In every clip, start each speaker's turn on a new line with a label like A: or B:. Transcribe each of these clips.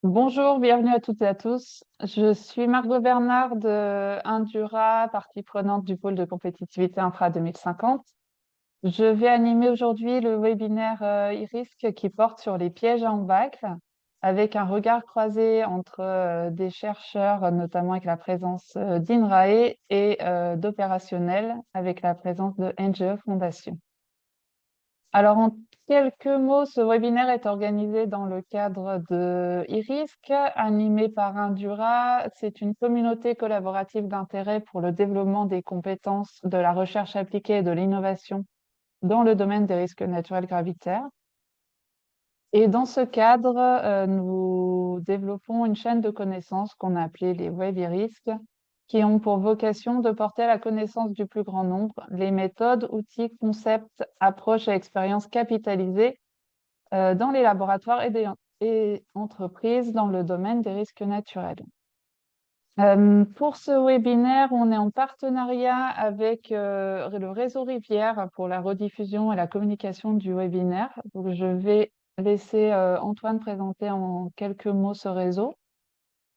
A: Bonjour, bienvenue à toutes et à tous. Je suis Margot Bernard de Indura, partie prenante du pôle de compétitivité Infra 2050. Je vais animer aujourd'hui le webinaire e-risque qui porte sur les pièges à embâcles, avec un regard croisé entre des chercheurs, notamment avec la présence d'INRAE et d'opérationnels, avec la présence de NGE Foundation. Alors, en quelques mots, ce webinaire est organisé dans le cadre de e-risque, animé par Indura. C'est une communauté collaborative d'intérêt pour le développement des compétences de la recherche appliquée et de l'innovation dans le domaine des risques naturels gravitaires. Et dans ce cadre, nous développons une chaîne de connaissances qu'on a appelée les web e-risques, qui ont pour vocation de porter à la connaissance du plus grand nombre les méthodes, outils, concepts, approches et expériences capitalisées dans les laboratoires et entreprises dans le domaine des risques naturels. Pour ce webinaire, on est en partenariat avec le réseau Rivière pour la rediffusion et la communication du webinaire. Donc, je vais laisser Antoine présenter en quelques mots ce réseau.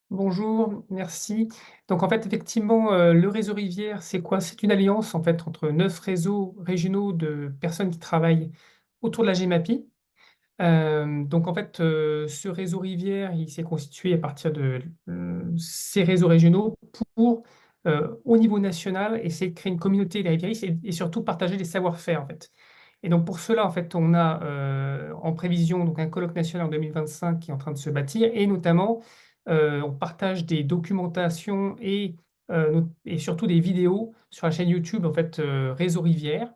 B: Bonjour, merci. Donc en fait, effectivement, le réseau Rivière, c'est quoi? C'est une alliance en fait entre 9 réseaux régionaux de personnes qui travaillent autour de la GEMAPI. Donc en fait, ce réseau Rivière, il s'est constitué à partir de, ces réseaux régionaux pour, au niveau national, essayer de créer une communauté des riviéristes et surtout partager les savoir-faire, en fait. Et donc pour cela, en fait, on a, en prévision donc un colloque national en 2025 qui est en train de se bâtir et notamment, on partage des documentations et surtout des vidéos sur la chaîne YouTube, en fait, Réseau Rivière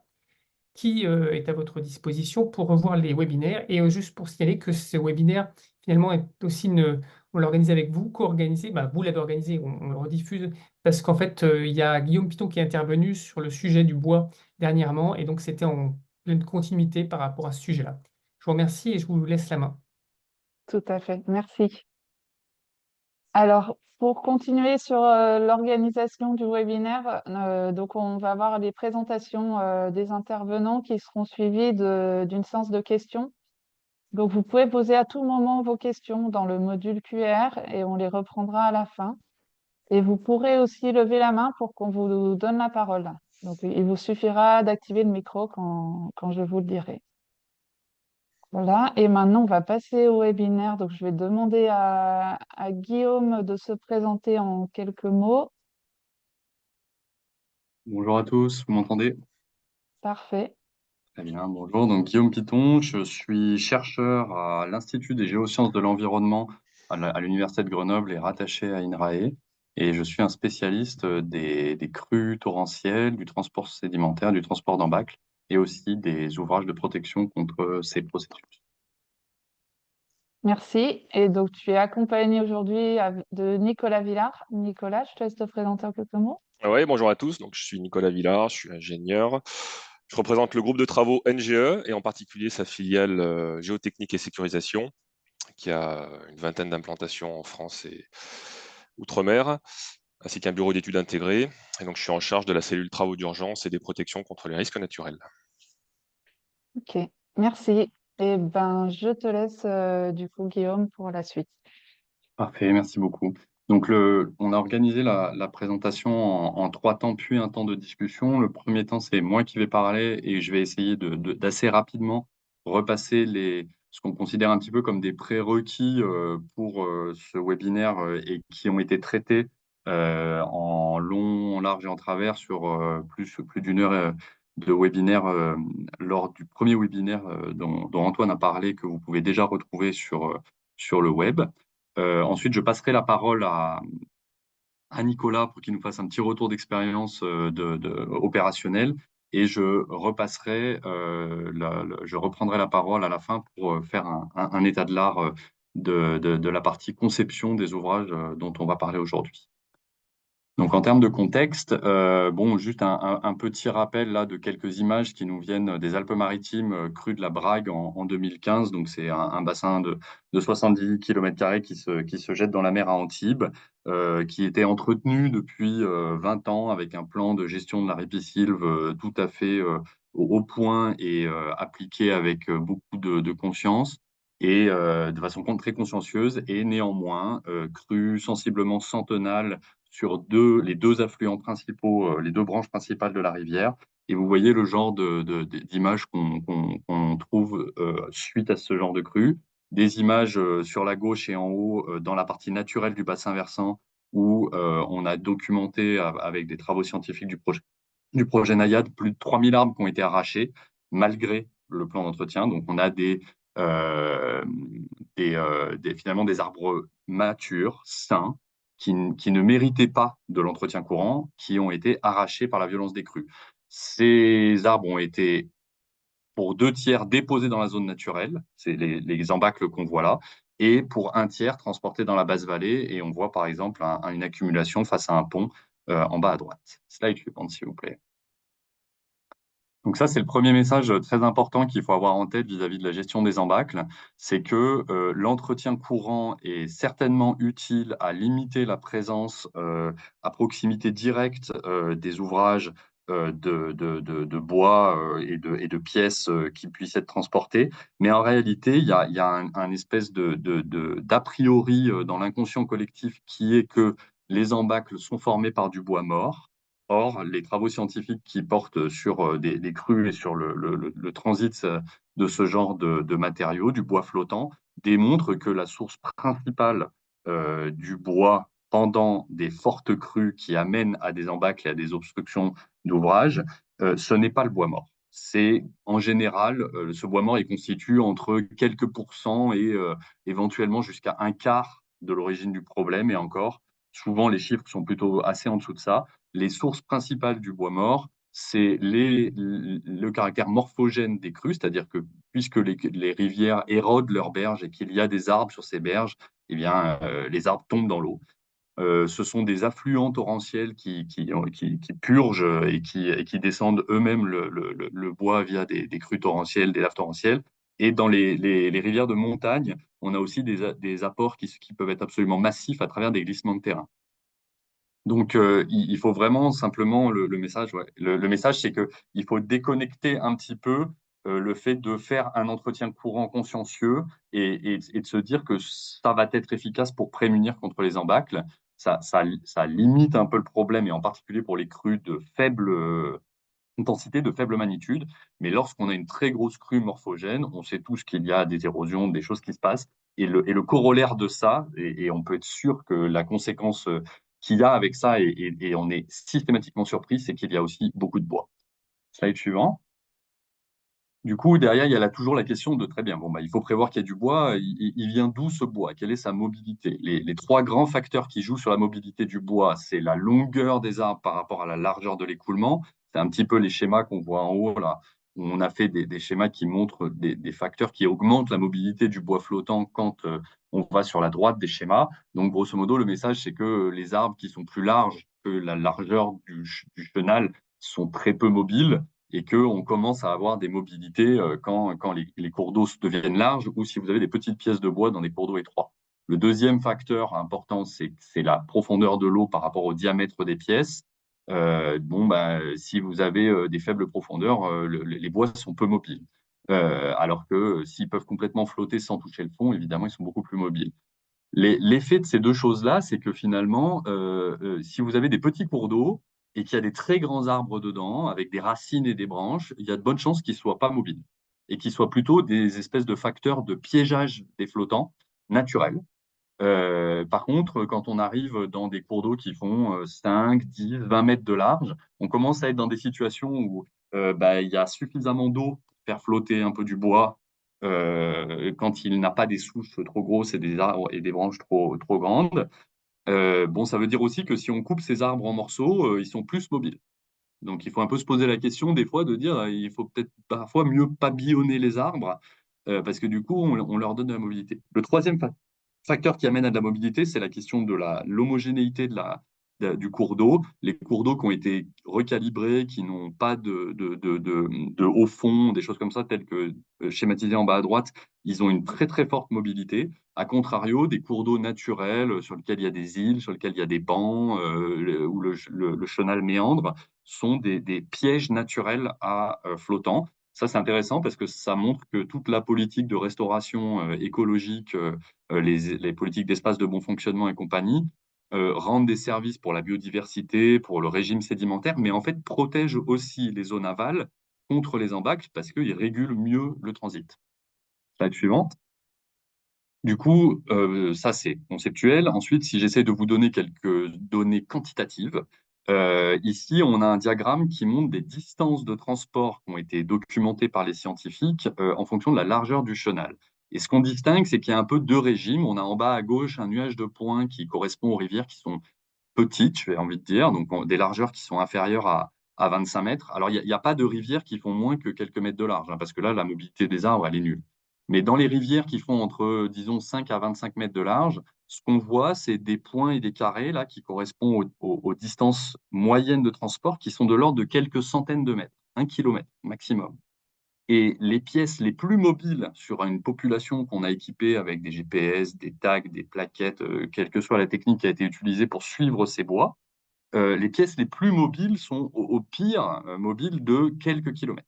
B: qui, est à votre disposition pour revoir les webinaires et juste pour signaler que ce webinaire, finalement, est aussi on l'organise avec vous, co-organisé, bah, vous l'avez organisé, on le rediffuse parce qu'en fait, il y a Guillaume Piton qui est intervenu sur le sujet du bois dernièrement et donc c'était en pleine continuité par rapport à ce sujet-là. Je vous remercie et je vous laisse la main.
A: Tout à fait, merci. Alors, pour continuer sur l'organisation du webinaire, donc on va avoir les présentations des intervenants qui seront suivies d'une séance de questions. Donc, vous pouvez poser à tout moment vos questions dans le module QR et on les reprendra à la fin. Et vous pourrez aussi lever la main pour qu'on vous donne la parole. Donc, il vous suffira d'activer le micro quand je vous le dirai. Voilà, et maintenant on va passer au webinaire. Donc, je vais demander à Guillaume de se présenter en quelques mots.
C: Bonjour à tous, vous m'entendez?
A: Parfait.
C: Très bien, bonjour. Donc Guillaume Piton, je suis chercheur à l'Institut des géosciences de l'environnement à l'Université de Grenoble et rattaché à INRAE. Et je suis un spécialiste des crues torrentielles, du transport sédimentaire, du transport d'embâcles et aussi des ouvrages de protection contre ces processus.
A: Merci. Et donc, tu es accompagné aujourd'hui de Nicolas Villard. Nicolas, je te laisse te présenter en quelques mots.
D: Oui, bonjour à tous. Donc, je suis Nicolas Villard, je suis ingénieur. Je représente le groupe de travaux NGE et en particulier sa filiale géotechnique et sécurisation, qui a une vingtaine d'implantations en France et outre-mer, ainsi qu'un bureau d'études intégré. Et donc, je suis en charge de la cellule travaux d'urgence et des protections contre les risques naturels.
A: Ok, merci. Et ben, je te laisse du coup, Guillaume, pour la suite.
C: Parfait, merci beaucoup. Donc, on a organisé la présentation en trois temps, puis un temps de discussion. Le premier temps, c'est moi qui vais parler et je vais essayer d'assez rapidement repasser ce qu'on considère un petit peu comme des prérequis pour ce webinaire et qui ont été traités en long, en large et en travers sur plus d'une heure de webinaire lors du premier webinaire dont Antoine a parlé, que vous pouvez déjà retrouver sur le web. Ensuite, je passerai la parole à Nicolas pour qu'il nous fasse un petit retour d'expérience opérationnelle et je reprendrai la parole à la fin pour faire un état de l'art de la partie conception des ouvrages dont on va parler aujourd'hui. Donc en termes de contexte, bon, juste un petit rappel là de quelques images qui nous viennent des Alpes-Maritimes, crue de la Brague en 2015. Donc c'est un bassin de 70 km² qui se jette dans la mer à Antibes, qui était entretenu depuis 20 ans avec un plan de gestion de la ripisylve tout à fait au point et appliqué avec beaucoup de conscience. et de façon très consciencieuse, et néanmoins crue sensiblement centenale sur les deux affluents principaux, les deux branches principales de la rivière. Et vous voyez le genre d'images qu'on trouve suite à ce genre de crue. Des images sur la gauche et en haut dans la partie naturelle du bassin versant, où on a documenté avec des travaux scientifiques du projet Naiad plus de 3000 arbres qui ont été arrachés malgré le plan d'entretien. Donc on a finalement des arbres matures, sains, qui ne méritaient pas de l'entretien courant, qui ont été arrachés par la violence des crues. Ces arbres ont été pour 2 tiers déposés dans la zone naturelle, c'est les embâcles qu'on voit là, et pour 1 tiers transportés dans la basse vallée. Et on voit par exemple une accumulation face à un pont en bas à droite. Slide suivante, s'il vous plaît. Donc ça, c'est le premier message très important qu'il faut avoir en tête vis-à-vis de la gestion des embâcles, c'est que l'entretien courant est certainement utile à limiter la présence à proximité directe des ouvrages de bois et de pièces qui puissent être transportées. Mais en réalité, il y a un espèce d'a priori dans l'inconscient collectif qui est que les embâcles sont formés par du bois mort. Or, les travaux scientifiques qui portent sur des crues et sur le transit de ce genre de matériaux, du bois flottant, démontrent que la source principale du bois pendant des fortes crues qui amènent à des embâcles et à des obstructions d'ouvrages, ce n'est pas le bois mort. C'est en général, ce bois mort est constitué entre quelques pourcents et éventuellement jusqu'à 1/4 de l'origine du problème. Et encore, souvent les chiffres sont plutôt assez en dessous de ça. Les sources principales du bois mort, c'est le caractère morphogène des crues, c'est-à-dire que puisque les rivières érodent leurs berges et qu'il y a des arbres sur ces berges, eh bien, les arbres tombent dans l'eau. Ce sont des affluents torrentiels qui purgent et qui descendent eux-mêmes le bois via des crues torrentielles, des laves torrentielles. Et dans les rivières de montagne, on a aussi des apports qui peuvent être absolument massifs à travers des glissements de terrain. Donc, il faut vraiment simplement le message, ouais. Le message, c'est qu'il faut déconnecter un petit peu le fait de faire un entretien courant consciencieux et de se dire que ça va être efficace pour prémunir contre les embâcles. Ça limite un peu le problème, et en particulier pour les crues de faible intensité, de faible magnitude. Mais lorsqu'on a une très grosse crue morphogène, on sait tous qu'il y a des érosions, des choses qui se passent. Et le corollaire de ça, et on peut être sûr que la conséquence qu'il y a avec ça, et on est systématiquement surpris, c'est qu'il y a aussi beaucoup de bois. Slide suivant. Du coup, derrière, il y a toujours la question de, très bien, bon, bah, il faut prévoir qu'il y a du bois. Il vient d'où ce bois? Quelle est sa mobilité? Les 3 grands facteurs qui jouent sur la mobilité du bois, c'est la longueur des arbres par rapport à la largeur de l'écoulement. C'est un petit peu les schémas qu'on voit en haut, là, où on a fait des schémas qui montrent des facteurs qui augmentent la mobilité du bois flottant quand on va sur la droite des schémas. Donc, grosso modo, le message, c'est que les arbres qui sont plus larges que la largeur du chenal sont très peu mobiles, et qu'on commence à avoir des mobilités quand les cours d'eau deviennent larges, ou si vous avez des petites pièces de bois dans des cours d'eau étroits. Le deuxième facteur important, c'est la profondeur de l'eau par rapport au diamètre des pièces. Si vous avez des faibles profondeurs, les bois sont peu mobiles. Alors que s'ils peuvent complètement flotter sans toucher le fond, évidemment, ils sont beaucoup plus mobiles. L'effet de ces deux choses-là, c'est que finalement, si vous avez des petits cours d'eau et qu'il y a des très grands arbres dedans, avec des racines et des branches, il y a de bonnes chances qu'ils ne soient pas mobiles et qu'ils soient plutôt des espèces de facteurs de piégeage des flottants naturels. Par contre, quand on arrive dans des cours d'eau qui font 5, 10, 20 mètres de large, on commence à être dans des situations où il y a suffisamment d'eau pour faire flotter un peu du bois quand il n'a pas des souches trop grosses et des arbres et des branches trop grandes. Ça veut dire aussi que si on coupe ces arbres en morceaux, ils sont plus mobiles. Donc, il faut un peu se poser la question des fois de dire, il faut peut-être parfois mieux pabillonner les arbres parce que du coup, on leur donne de la mobilité. Le troisième facteur qui amène à de la mobilité, c'est la question de l'homogénéité du cours d'eau. Les cours d'eau qui ont été recalibrés, qui n'ont pas de haut fond, des choses comme ça, telles que schématisées en bas à droite, ils ont une très très forte mobilité. A contrario, des cours d'eau naturels sur lesquels il y a des îles, sur lesquels il y a des bancs, où le chenal méandre, sont des pièges naturels à flottants. Ça, c'est intéressant parce que ça montre que toute la politique de restauration écologique, les politiques d'espace de bon fonctionnement et compagnie, rendent des services pour la biodiversité, pour le régime sédimentaire, mais en fait protègent aussi les zones aval contre les embâcles parce qu'ils régulent mieux le transit. Slide suivante. Du coup, ça c'est conceptuel. Ensuite, si j'essaie de vous donner quelques données quantitatives, ici on a un diagramme qui montre des distances de transport qui ont été documentées par les scientifiques en fonction de la largeur du chenal. Et ce qu'on distingue, c'est qu'il y a un peu deux régimes. On a en bas à gauche un nuage de points qui correspond aux rivières qui sont petites, j'ai envie de dire, donc des largeurs qui sont inférieures à 25 mètres. Alors, il n'y a pas de rivières qui font moins que quelques mètres de large, hein, parce que là, la mobilité des arbres, elle est nulle. Mais dans les rivières qui font entre, disons, 5 à 25 mètres de large, ce qu'on voit, c'est des points et des carrés là, qui correspondent aux distances moyennes de transport qui sont de l'ordre de quelques centaines de mètres, 1 kilomètre maximum. Et les pièces les plus mobiles sur une population qu'on a équipée avec des GPS, des tags, des plaquettes, quelle que soit la technique qui a été utilisée pour suivre ces bois, les pièces les plus mobiles sont au pire mobiles de quelques kilomètres.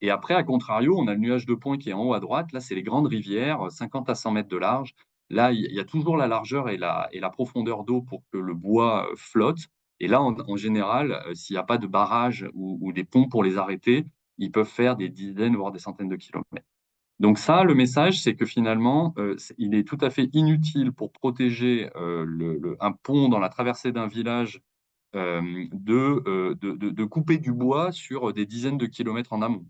C: Et après, à contrario, on a le nuage de points qui est en haut à droite. Là, c'est les grandes rivières, 50 à 100 mètres de large. Là, il y a toujours la largeur et la profondeur d'eau pour que le bois flotte. Et là, en général, s'il n'y a pas de barrage ou des ponts pour les arrêter, ils peuvent faire des dizaines, voire des centaines de kilomètres. Donc ça, le message, c'est que finalement, il est tout à fait inutile pour protéger un pont dans la traversée d'un village de couper du bois sur des dizaines de kilomètres en amont.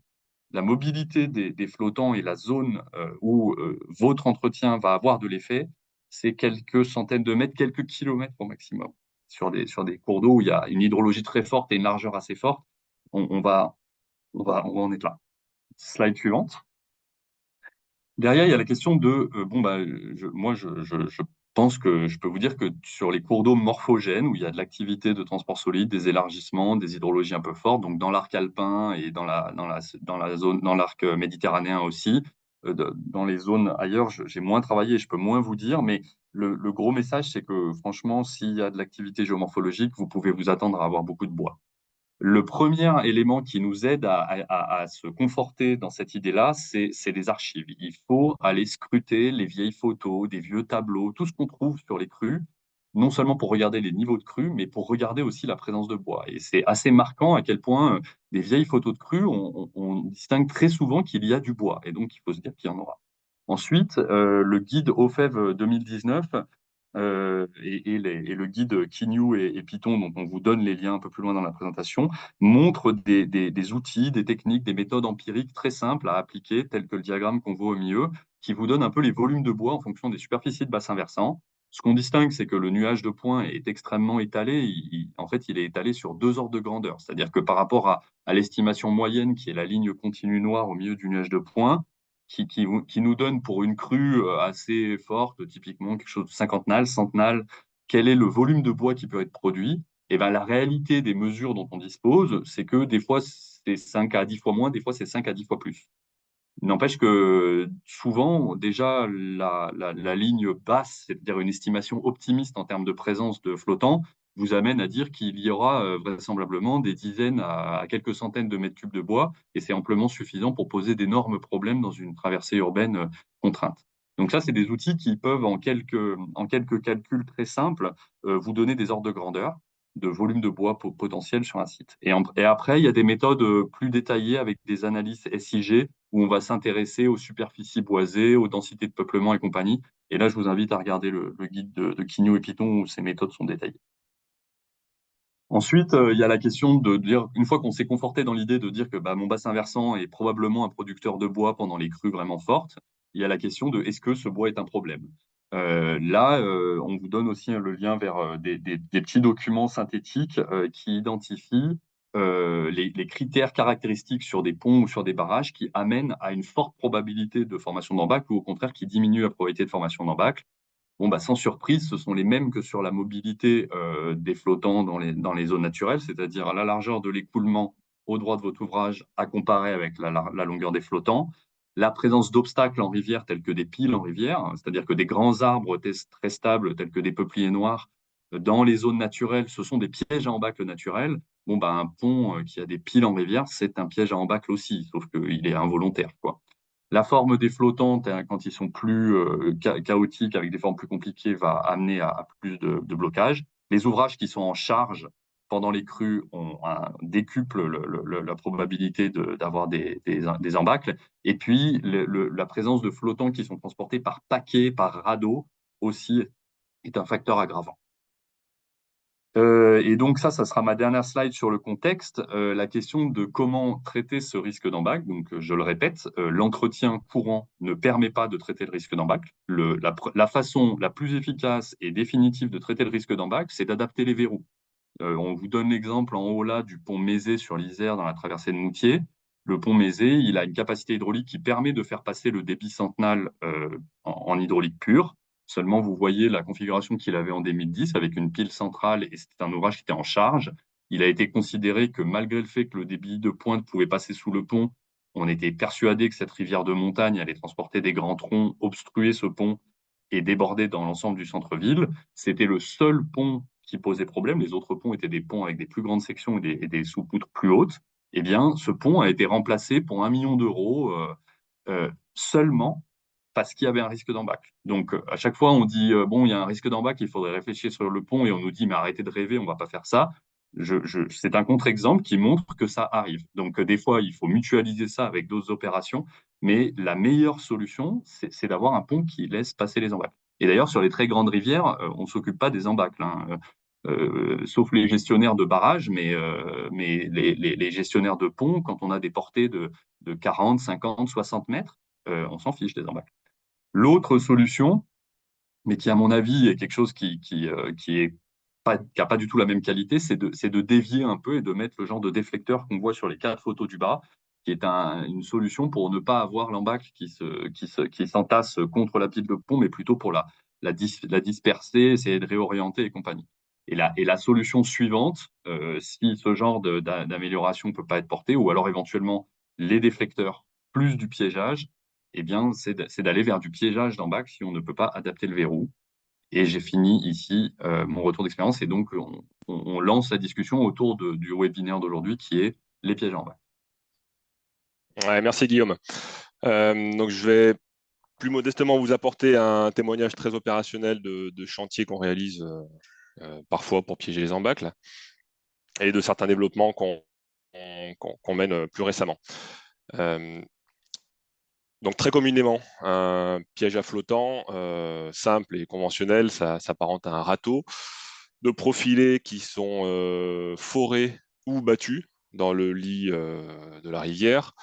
C: La mobilité des flottants et la zone où votre entretien va avoir de l'effet, c'est quelques centaines de mètres, quelques kilomètres au maximum. Sur des cours d'eau où il y a une hydrologie très forte et une largeur assez forte, on va en être là. Slide suivante. Derrière, il y a la question de, bon, bah, je pense que je peux vous dire que sur les cours d'eau morphogènes, où il y a de l'activité de transport solide, des élargissements, des hydrologies un peu fortes, donc dans l'arc alpin et dans la zone, dans l'arc méditerranéen aussi, dans les zones ailleurs, j'ai moins travaillé, je peux moins vous dire, mais le gros message, c'est que franchement, s'il y a de l'activité géomorphologique, vous pouvez vous attendre à avoir beaucoup de bois. Le premier élément qui nous aide à se conforter dans cette idée-là, c'est les archives. Il faut aller scruter les vieilles photos, des vieux tableaux, tout ce qu'on trouve sur les crues, non seulement pour regarder les niveaux de crues, mais pour regarder aussi la présence de bois. Et c'est assez marquant à quel point des vieilles photos de crues, on distingue très souvent qu'il y a du bois. Et donc, il faut se dire qu'il y en aura. Ensuite, le guide OFEV 2019 et le guide Kinyu et Python, dont on vous donne les liens un peu plus loin dans la présentation, montrent des outils, des techniques, des méthodes empiriques très simples à appliquer, telles que le diagramme qu'on voit au milieu, qui vous donne un peu les volumes de bois en fonction des superficies de bassin versant. Ce qu'on distingue, c'est que le nuage de points est extrêmement étalé. En fait, il est étalé sur 2 ordres de grandeur. C'est-à-dire que par rapport à l'estimation moyenne, qui est la ligne continue noire au milieu du nuage de points, qui nous donne pour une crue assez forte, typiquement quelque chose de 50 nales, 100 nales, quel est le volume de bois qui peut être produit. Et ben, la réalité des mesures dont on dispose, c'est que des fois, c'est 5 à 10 fois moins, des fois, c'est 5 à 10 fois plus. Il n'empêche que souvent, déjà, la ligne basse, c'est-à-dire une estimation optimiste en termes de présence de flottants, vous amène à dire qu'il y aura vraisemblablement des dizaines à quelques centaines de mètres cubes de bois, et c'est amplement suffisant pour poser d'énormes problèmes dans une traversée urbaine contrainte. Donc ça, c'est des outils qui peuvent, en quelques calculs très simples, vous donner des ordres de grandeur de volume de bois potentiel sur un site. Et après, il y a des méthodes plus détaillées avec des analyses SIG où on va s'intéresser aux superficies boisées, aux densités de peuplement et compagnie. Et là, je vous invite à regarder le guide de Kinyu et Python où ces méthodes sont détaillées. Ensuite, il y a la question de dire, une fois qu'on s'est conforté dans l'idée de dire que bah, mon bassin versant est probablement un producteur de bois pendant les crues vraiment fortes, il y a la question de est-ce que ce bois est un problème? Là, on vous donne aussi le lien vers des petits documents synthétiques qui identifient les critères caractéristiques sur des ponts ou sur des barrages qui amènent à une forte probabilité de formation d'embâcle ou au contraire qui diminuent la probabilité de formation d'embâcle. Bon, bah, sans surprise, ce sont les mêmes que sur la mobilité des flottants dans les zones naturelles, c'est-à-dire la largeur de l'écoulement au droit de votre ouvrage à comparer avec la longueur des flottants, la présence d'obstacles en rivière tels que des piles en rivière, c'est-à-dire que des grands arbres très stables tels que des peupliers noirs dans les zones naturelles, ce sont des pièges à embâcles naturels. Bon, bah, un pont qui a des piles en rivière, c'est un piège à embâcle aussi, sauf qu'il est involontaire, quoi. La forme des flottantes, hein, quand ils sont plus chaotiques, avec des formes plus compliquées, va amener à plus de blocage. Les ouvrages qui sont en charge pendant les crues décuplent la probabilité d'avoir des embâcles. Et puis, la présence de flottants qui sont transportés par paquets, par radeau, aussi est un facteur aggravant. Et donc ça sera ma dernière slide sur le contexte, la question de comment traiter ce risque d'embâcle. Donc, je le répète, l'entretien courant ne permet pas de traiter le risque d'embâcle. La façon la plus efficace et définitive de traiter le risque d'embâcle, c'est d'adapter les verrous. On vous donne l'exemple en haut là du pont Mézé sur l'Isère dans la traversée de Moutier. Le pont Mézé, il a une capacité hydraulique qui permet de faire passer le débit centenal en hydraulique pure. Seulement, vous voyez la configuration qu'il avait en 2010 avec une pile centrale et c'était un ouvrage qui était en charge. Il a été considéré que malgré le fait que le débit de pointe pouvait passer sous le pont, on était persuadé que cette rivière de montagne allait transporter des grands troncs, obstruer ce pont et déborder dans l'ensemble du centre-ville. C'était le seul pont qui posait problème. Les autres ponts étaient des ponts avec des plus grandes sections et des sous-poutres plus hautes. Eh bien, ce pont a été remplacé pour 1 million d'euros seulement parce qu'il y avait un risque d'embâcle. Donc, à chaque fois, on dit, bon, il y a un risque d'embâcle, il faudrait réfléchir sur le pont, et on nous dit, mais arrêtez de rêver, on ne va pas faire ça. C'est un contre-exemple qui montre que ça arrive. Donc, des fois, il faut mutualiser ça avec d'autres opérations, mais la meilleure solution, c'est d'avoir un pont qui laisse passer les embâcles. Et d'ailleurs, sur les très grandes rivières, on ne s'occupe pas des embâcles, hein. Sauf les gestionnaires de barrages, mais les gestionnaires de ponts, quand on a des portées de 40, 50, 60 mètres, on s'en fiche des embâcles. L'autre solution, mais qui à mon avis est quelque chose qui a pas du tout la même qualité, c'est de dévier un peu et de mettre le genre de déflecteur qu'on voit sur les 4 photos du bas, qui est une solution pour ne pas avoir l'embâcle qui s'entasse contre la pile de pont, mais plutôt pour la disperser, essayer de réorienter et compagnie. Et la solution suivante, si ce genre d'amélioration ne peut pas être porté, ou alors éventuellement les déflecteurs plus du piégeage, eh bien, c'est d'aller vers du piégeage d'embâcle si on ne peut pas adapter le verrou. Et j'ai fini ici mon retour d'expérience. Et donc, on lance la discussion autour du webinaire d'aujourd'hui qui est les pièges en bac.
D: Ouais, merci Guillaume. Donc je vais plus modestement vous apporter un témoignage très opérationnel de chantier qu'on réalise parfois pour piéger les embâcles et de certains développements qu'on mène plus récemment. Donc très communément, un piège à flottant simple et conventionnel, ça s'apparente à un râteau de profilés qui sont forés ou battus dans le lit de la rivière.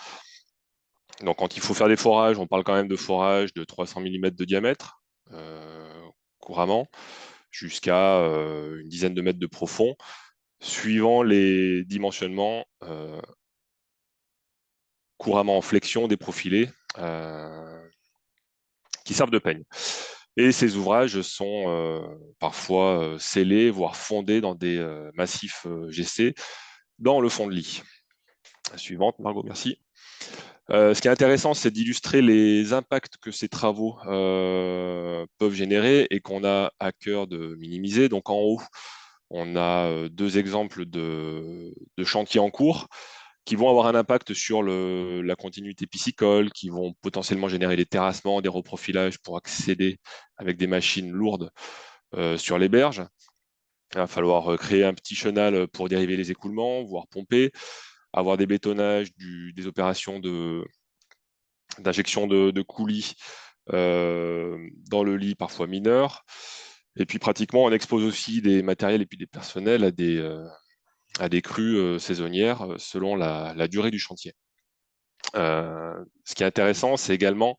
D: Donc quand il faut faire des forages, on parle quand même de forages de 300 mm de diamètre couramment, jusqu'à une dizaine de mètres de profond, suivant les dimensionnements couramment en flexion des profilés qui servent de peigne. Et ces ouvrages sont parfois scellés, voire fondés dans des massifs GC dans le fond de lit. Suivante, Margot, merci. Ce qui est intéressant, c'est d'illustrer les impacts que ces travaux peuvent générer et qu'on a à cœur de minimiser. Donc en haut, on a 2 exemples de chantiers en cours qui vont avoir un impact sur la continuité piscicole, qui vont potentiellement générer des terrassements, des reprofilages pour accéder avec des machines lourdes sur les berges. Il va falloir créer un petit chenal pour dériver les écoulements, voire pomper, avoir des bétonnages, des opérations d'injection de coulis dans le lit, parfois mineur. Et puis pratiquement, on expose aussi des matériels et puis des personnels à des crues saisonnières selon la durée du chantier. Ce qui est intéressant, c'est également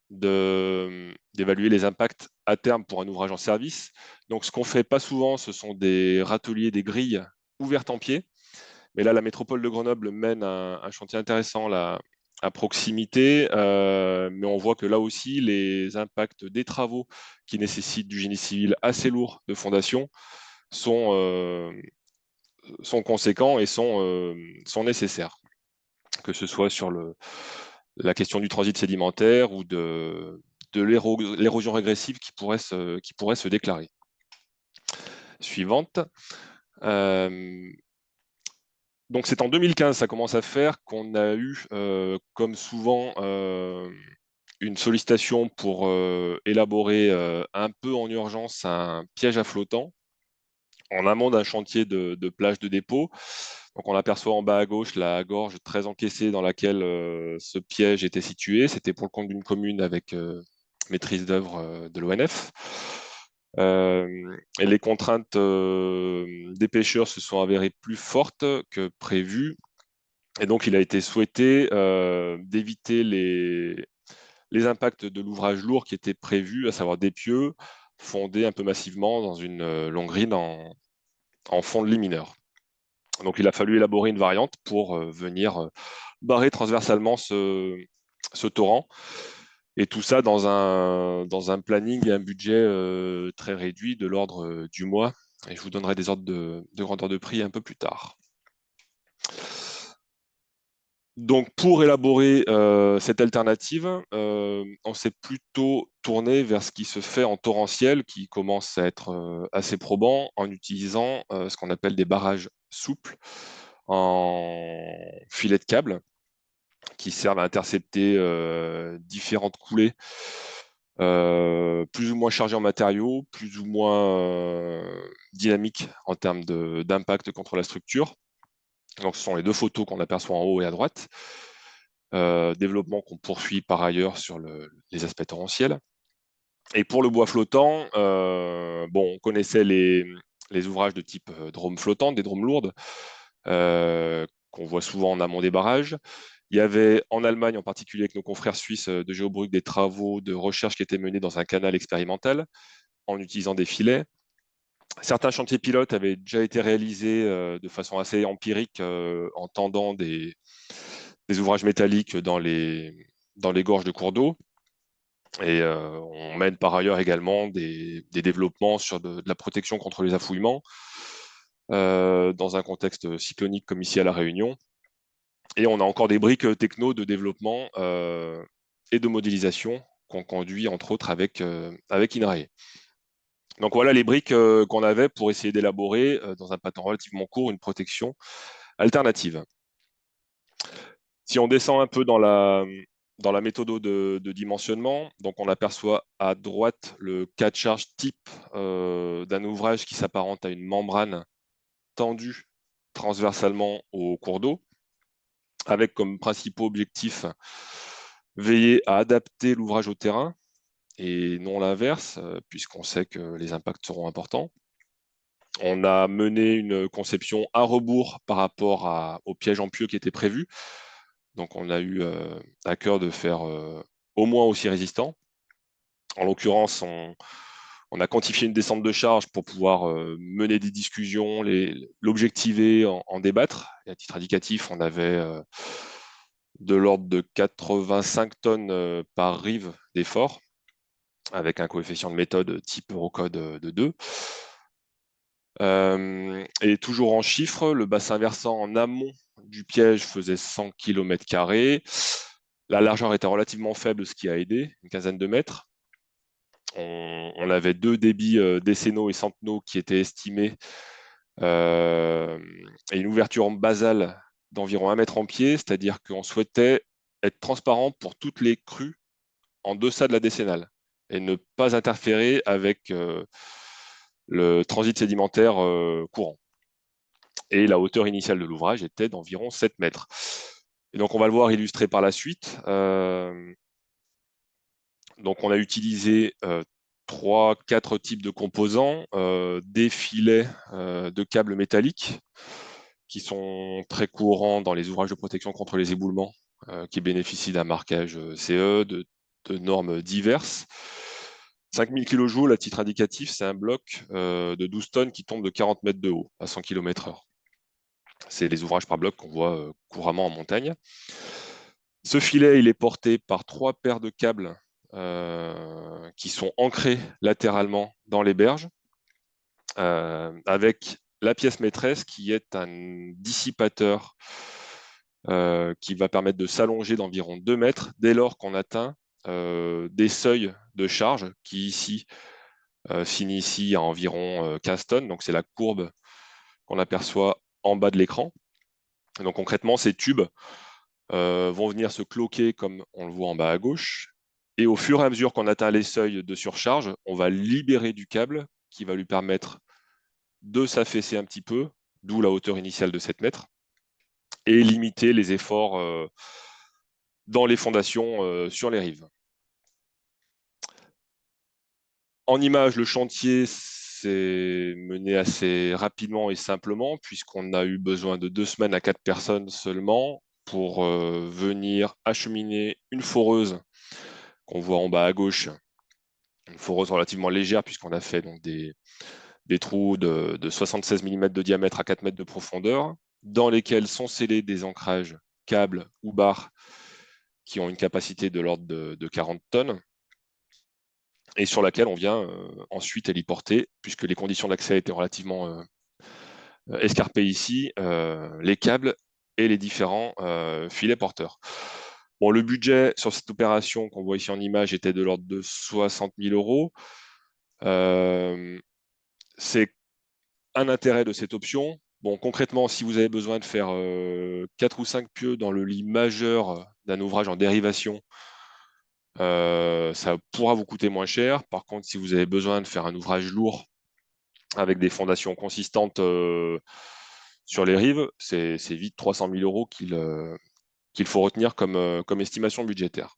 D: d'évaluer les impacts à terme pour un ouvrage en service. Donc, ce qu'on fait pas souvent, ce sont des râteliers, des grilles ouvertes en pied. Mais là, la métropole de Grenoble mène un chantier intéressant là, à proximité, mais on voit que là aussi, les impacts des travaux qui nécessitent du génie civil assez lourd de fondation sont conséquents et sont nécessaires, que ce soit sur la question du transit sédimentaire ou de l'érosion régressive qui pourrait se déclarer. Suivante. Donc c'est en 2015, ça commence à faire qu'on a eu, comme souvent, une sollicitation pour élaborer un peu en urgence un piège à flottants en amont d'un chantier de plage de dépôt. Donc on aperçoit en bas à gauche la gorge très encaissée dans laquelle ce piège était situé. C'était pour le compte d'une commune avec maîtrise d'œuvre de l'ONF. Et les contraintes des pêcheurs se sont avérées plus fortes que prévues. Et donc, il a été souhaité d'éviter les impacts de l'ouvrage lourd qui était prévu, à savoir des pieux fondés un peu massivement dans une longrine en fond de lit mineur. Donc, il a fallu élaborer une variante pour venir barrer transversalement ce torrent. Et tout ça dans un planning et un budget très réduit de l'ordre du mois. Et je vous donnerai des ordres de grandeur de prix un peu plus tard. Donc, pour élaborer cette alternative, on s'est plutôt tourné vers ce qui se fait en torrentiel, qui commence à être assez probant, en utilisant ce qu'on appelle des barrages souples en filet de câble, qui servent à intercepter différentes coulées, plus ou moins chargées en matériaux, plus ou moins dynamiques en termes d'impact contre la structure. Donc, ce sont les deux photos qu'on aperçoit en haut et à droite. Développement qu'on poursuit par ailleurs sur les aspects torrentiels. Et pour le bois flottant, on connaissait les ouvrages de type drôme flottant, des drômes lourdes, qu'on voit souvent en amont des barrages. Il y avait en Allemagne, en particulier avec nos confrères suisses de Géobrück, des travaux de recherche qui étaient menés dans un canal expérimental en utilisant des filets. Certains chantiers pilotes avaient déjà été réalisés de façon assez empirique en tendant des ouvrages métalliques dans les gorges de cours d'eau. Et on mène par ailleurs également des développements sur de la protection contre les affouillements dans un contexte cyclonique comme ici à La Réunion. Et on a encore des briques techno de développement et de modélisation qu'on conduit entre autres avec INRAE. Donc voilà les briques qu'on avait pour essayer d'élaborer dans un temps relativement court une protection alternative. Si on descend un peu dans la méthode de dimensionnement, donc on aperçoit à droite le cas de charge type d'un ouvrage qui s'apparente à une membrane tendue transversalement au cours d'eau, avec comme principaux objectifs veiller à adapter l'ouvrage au terrain et non l'inverse, puisqu'on sait que les impacts seront importants. On a mené une conception à rebours par rapport au piège en pieux qui était prévu. Donc, on a eu à cœur de faire au moins aussi résistant. En l'occurrence, on a quantifié une descente de charge pour pouvoir mener des discussions, l'objectiver, en débattre. Et à titre indicatif, on avait de l'ordre de 85 tonnes par rive d'effort, avec un coefficient de méthode type Eurocode de 2. Et toujours en chiffres, le bassin versant en amont du piège faisait 100 km². La largeur était relativement faible, ce qui a aidé, une quinzaine de mètres. On avait deux débits décennaux et centenaux qui étaient estimés et une ouverture en basale d'environ 1 mètre en pied, c'est-à-dire qu'on souhaitait être transparent pour toutes les crues en deçà de la décennale et ne pas interférer avec le transit sédimentaire courant. Et la hauteur initiale de l'ouvrage était d'environ 7 mètres. Et donc, on va le voir illustré par la suite. Donc, on a utilisé 3-4 types de composants, des filets de câbles métalliques qui sont très courants dans les ouvrages de protection contre les éboulements, qui bénéficient d'un marquage CE, de normes diverses. 5000 kJ à titre indicatif, c'est un bloc de 12 tonnes qui tombe de 40 mètres de haut à 100 km/h. C'est les ouvrages par bloc qu'on voit couramment en montagne. Ce filet, il est porté par 3 paires de câbles qui sont ancrés latéralement dans les berges, avec la pièce maîtresse qui est un dissipateur qui va permettre de s'allonger d'environ 2 mètres dès lors qu'on atteint des seuils de charge qui ici s'initient à environ 15 tonnes. Donc c'est la courbe qu'on aperçoit en bas de l'écran. Donc concrètement, ces tubes vont venir se cloquer comme on le voit en bas à gauche. Et au fur et à mesure qu'on atteint les seuils de surcharge, on va libérer du câble qui va lui permettre de s'affaisser un petit peu, d'où la hauteur initiale de 7 mètres, et limiter les efforts dans les fondations sur les rives. En image, le chantier s'est mené assez rapidement et simplement, puisqu'on a eu besoin de 2 semaines à 4 personnes seulement pour venir acheminer une foreuse qu'on voit en bas à gauche, une foreuse relativement légère, puisqu'on a fait donc des trous de 76 mm de diamètre à 4 mètres de profondeur, dans lesquels sont scellés des ancrages câbles ou barres qui ont une capacité de l'ordre de 40 tonnes, et sur laquelle on vient ensuite héliporter, puisque les conditions d'accès étaient relativement escarpées ici, les câbles et les différents filets porteurs. Bon, le budget sur cette opération qu'on voit ici en image était de l'ordre de 60 000 euros. C'est un intérêt de cette option. Bon, concrètement, si vous avez besoin de faire 4 ou 5 pieux dans le lit majeur d'un ouvrage en dérivation, ça pourra vous coûter moins cher. Par contre, si vous avez besoin de faire un ouvrage lourd avec des fondations consistantes sur les rives, c'est vite 300 000 euros qu'il faut retenir comme estimation budgétaire.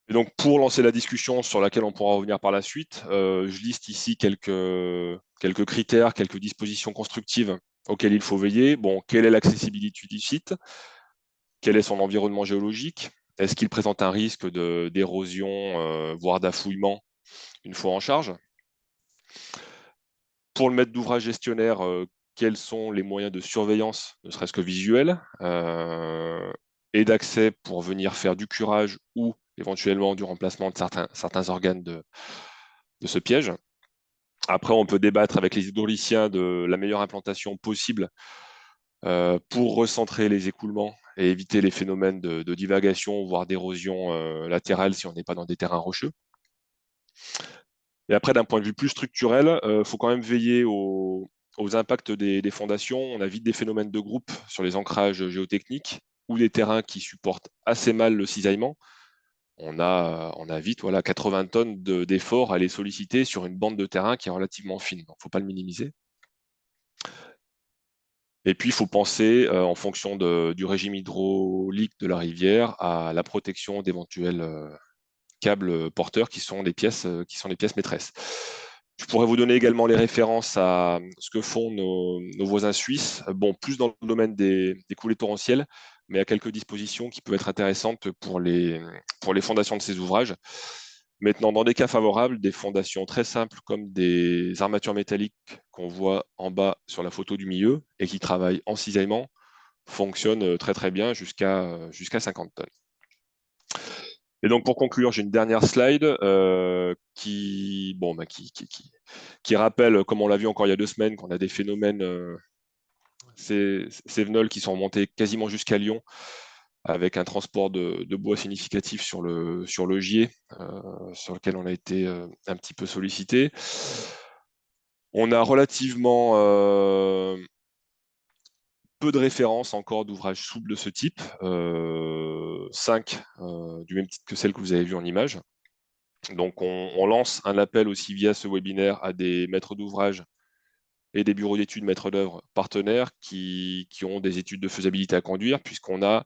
D: Et donc, pour lancer la discussion sur laquelle on pourra revenir par la suite, je liste ici quelques critères, quelques dispositions constructives auxquelles il faut veiller. Bon, quelle est l'accessibilité du site? Quel est son environnement géologique? Est-ce qu'il présente un risque d'érosion, voire d'affouillement une fois en charge? Pour le maître d'ouvrage gestionnaire, quels sont les moyens de surveillance, ne serait-ce que visuels, et d'accès pour venir faire du curage ou éventuellement du remplacement de certains organes de ce piège. Après, on peut débattre avec les hydrauliciens de la meilleure implantation possible pour recentrer les écoulements et éviter les phénomènes de divagation, voire d'érosion latérale si on n'est pas dans des terrains rocheux. Et après, d'un point de vue plus structurel, faut quand même veiller aux impacts des fondations. On a vite des phénomènes de groupe sur les ancrages géotechniques ou des terrains qui supportent assez mal le cisaillement. On a vite 80 tonnes d'efforts à les solliciter sur une bande de terrain qui est relativement fine. Donc, il ne faut pas le minimiser. Et puis, il faut penser, en fonction du régime hydraulique de la rivière, à la protection d'éventuels câbles porteurs qui sont les pièces maîtresses. Je pourrais vous donner également les références à ce que font nos voisins suisses, bon, plus dans le domaine des coulées torrentielles, mais à quelques dispositions qui peuvent être intéressantes pour les fondations de ces ouvrages. Maintenant, dans des cas favorables, des fondations très simples comme des armatures métalliques qu'on voit en bas sur la photo du milieu et qui travaillent en cisaillement fonctionnent très très bien jusqu'à 50 tonnes. Et donc, pour conclure, j'ai une dernière slide qui rappelle, comme on l'a vu encore il y a 2 semaines, qu'on a des phénomènes cévenols qui sont remontés quasiment jusqu'à Lyon, avec un transport de bois significatif sur le gier, sur lequel on a été un petit peu sollicité. On a relativement peu de références encore d'ouvrages souples de ce type, 5 du même titre que celle que vous avez vue en image. Donc, on lance un appel aussi via ce webinaire à des maîtres d'ouvrage et des bureaux d'études maîtres d'œuvre partenaires qui ont des études de faisabilité à conduire, puisqu'on a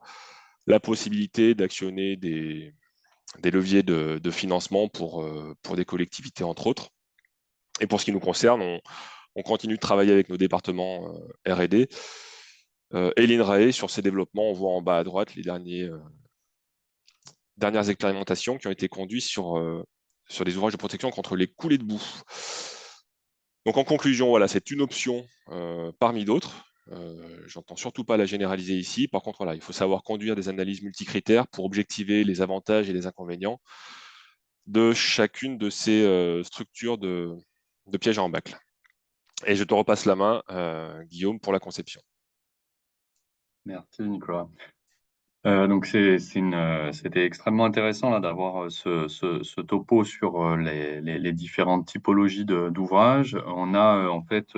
D: la possibilité d'actionner des leviers de financement pour des collectivités, entre autres. Et pour ce qui nous concerne, on continue de travailler avec nos départements R&D et l'INRAE sur ces développements. On voit en bas à droite les dernières expérimentations qui ont été conduites sur des ouvrages de protection contre les coulées de boue. Donc en conclusion, voilà, c'est une option parmi d'autres. J'entends surtout pas la généraliser ici. Par contre, voilà, il faut savoir conduire des analyses multicritères pour objectiver les avantages et les inconvénients de chacune de ces structures de pièges à embâcle. Et je te repasse la main, Guillaume, pour la conception.
C: Merci Nicolas. Donc c'était extrêmement intéressant là d'avoir ce topo sur les différentes typologies d'ouvrages. On a en fait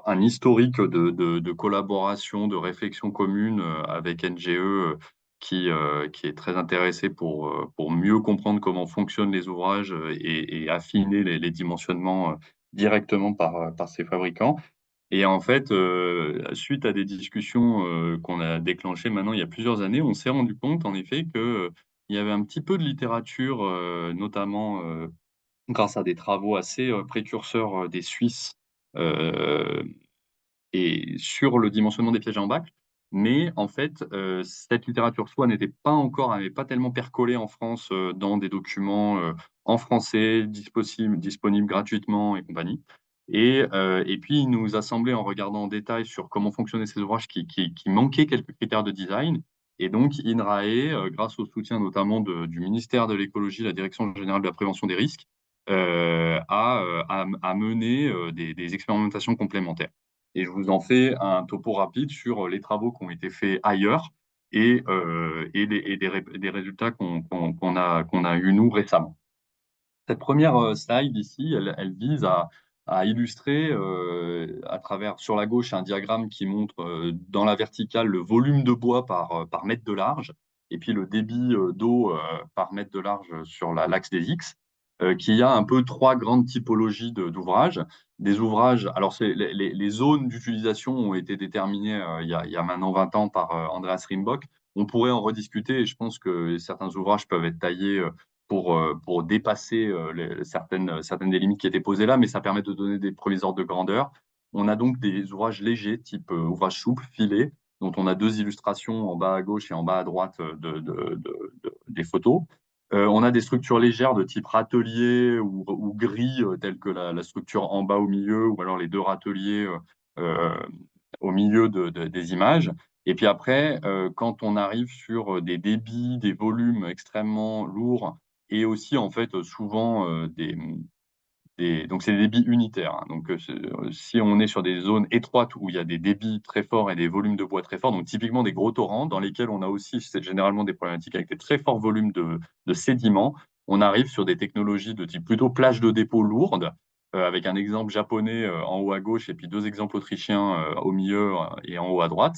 C: un historique de collaboration, de réflexion commune avec NGE qui est très intéressé pour mieux comprendre comment fonctionnent les ouvrages et affiner les dimensionnements directement par ces fabricants. Et en fait, suite à des discussions qu'on a déclenchées maintenant il y a plusieurs années, on s'est rendu compte en effet que il y avait un petit peu de littérature, notamment grâce à des travaux assez précurseurs des Suisses, euh, et sur le dimensionnement des pièges en bac. Mais en fait, cette littérature soit n'avait pas tellement percolé en France dans des documents en français, disponibles gratuitement et compagnie. Et puis, il nous a semblé, en regardant en détail sur comment fonctionnaient ces ouvrages, qui manquaient quelques critères de design. Et donc, INRAE, grâce au soutien notamment du ministère de l'écologie, la Direction générale de la prévention des risques, a mené des expérimentations complémentaires. Et je vous en fais un topo rapide sur les travaux qui ont été faits ailleurs des résultats qu'on a eu nous récemment. Cette première slide ici, elle vise à illustrer à travers, sur la gauche, un diagramme qui montre dans la verticale le volume de bois par mètre de large, et puis le débit d'eau par mètre de large sur l'axe des X, qui a un peu trois grandes typologies d'ouvrages. Des ouvrages, alors les zones d'utilisation ont été déterminées il y a maintenant 20 ans par Andreas Rimbock. On pourrait en rediscuter et je pense que certains ouvrages peuvent être taillés pour dépasser certaines des limites qui étaient posées là, mais ça permet de donner des premiers ordres de grandeur. On a donc des ouvrages légers, type ouvrage souple, filet, dont on a deux illustrations en bas à gauche et en bas à droite des photos. On a des structures légères de type râtelier ou grille, telles que la structure en bas au milieu, ou alors les deux râteliers euh, au milieu des images. Et puis après, quand on arrive sur des débits, des volumes extrêmement lourds, et aussi en fait souvent donc c'est des débits unitaires, hein. Donc si on est sur des zones étroites où il y a des débits très forts et des volumes de bois très forts, donc typiquement des gros torrents dans lesquels on a aussi, c'est généralement des problématiques avec des très forts volumes de sédiments, on arrive sur des technologies de type plutôt plage de dépôt lourde, avec un exemple japonais en haut à gauche et puis deux exemples autrichiens au milieu et en haut à droite.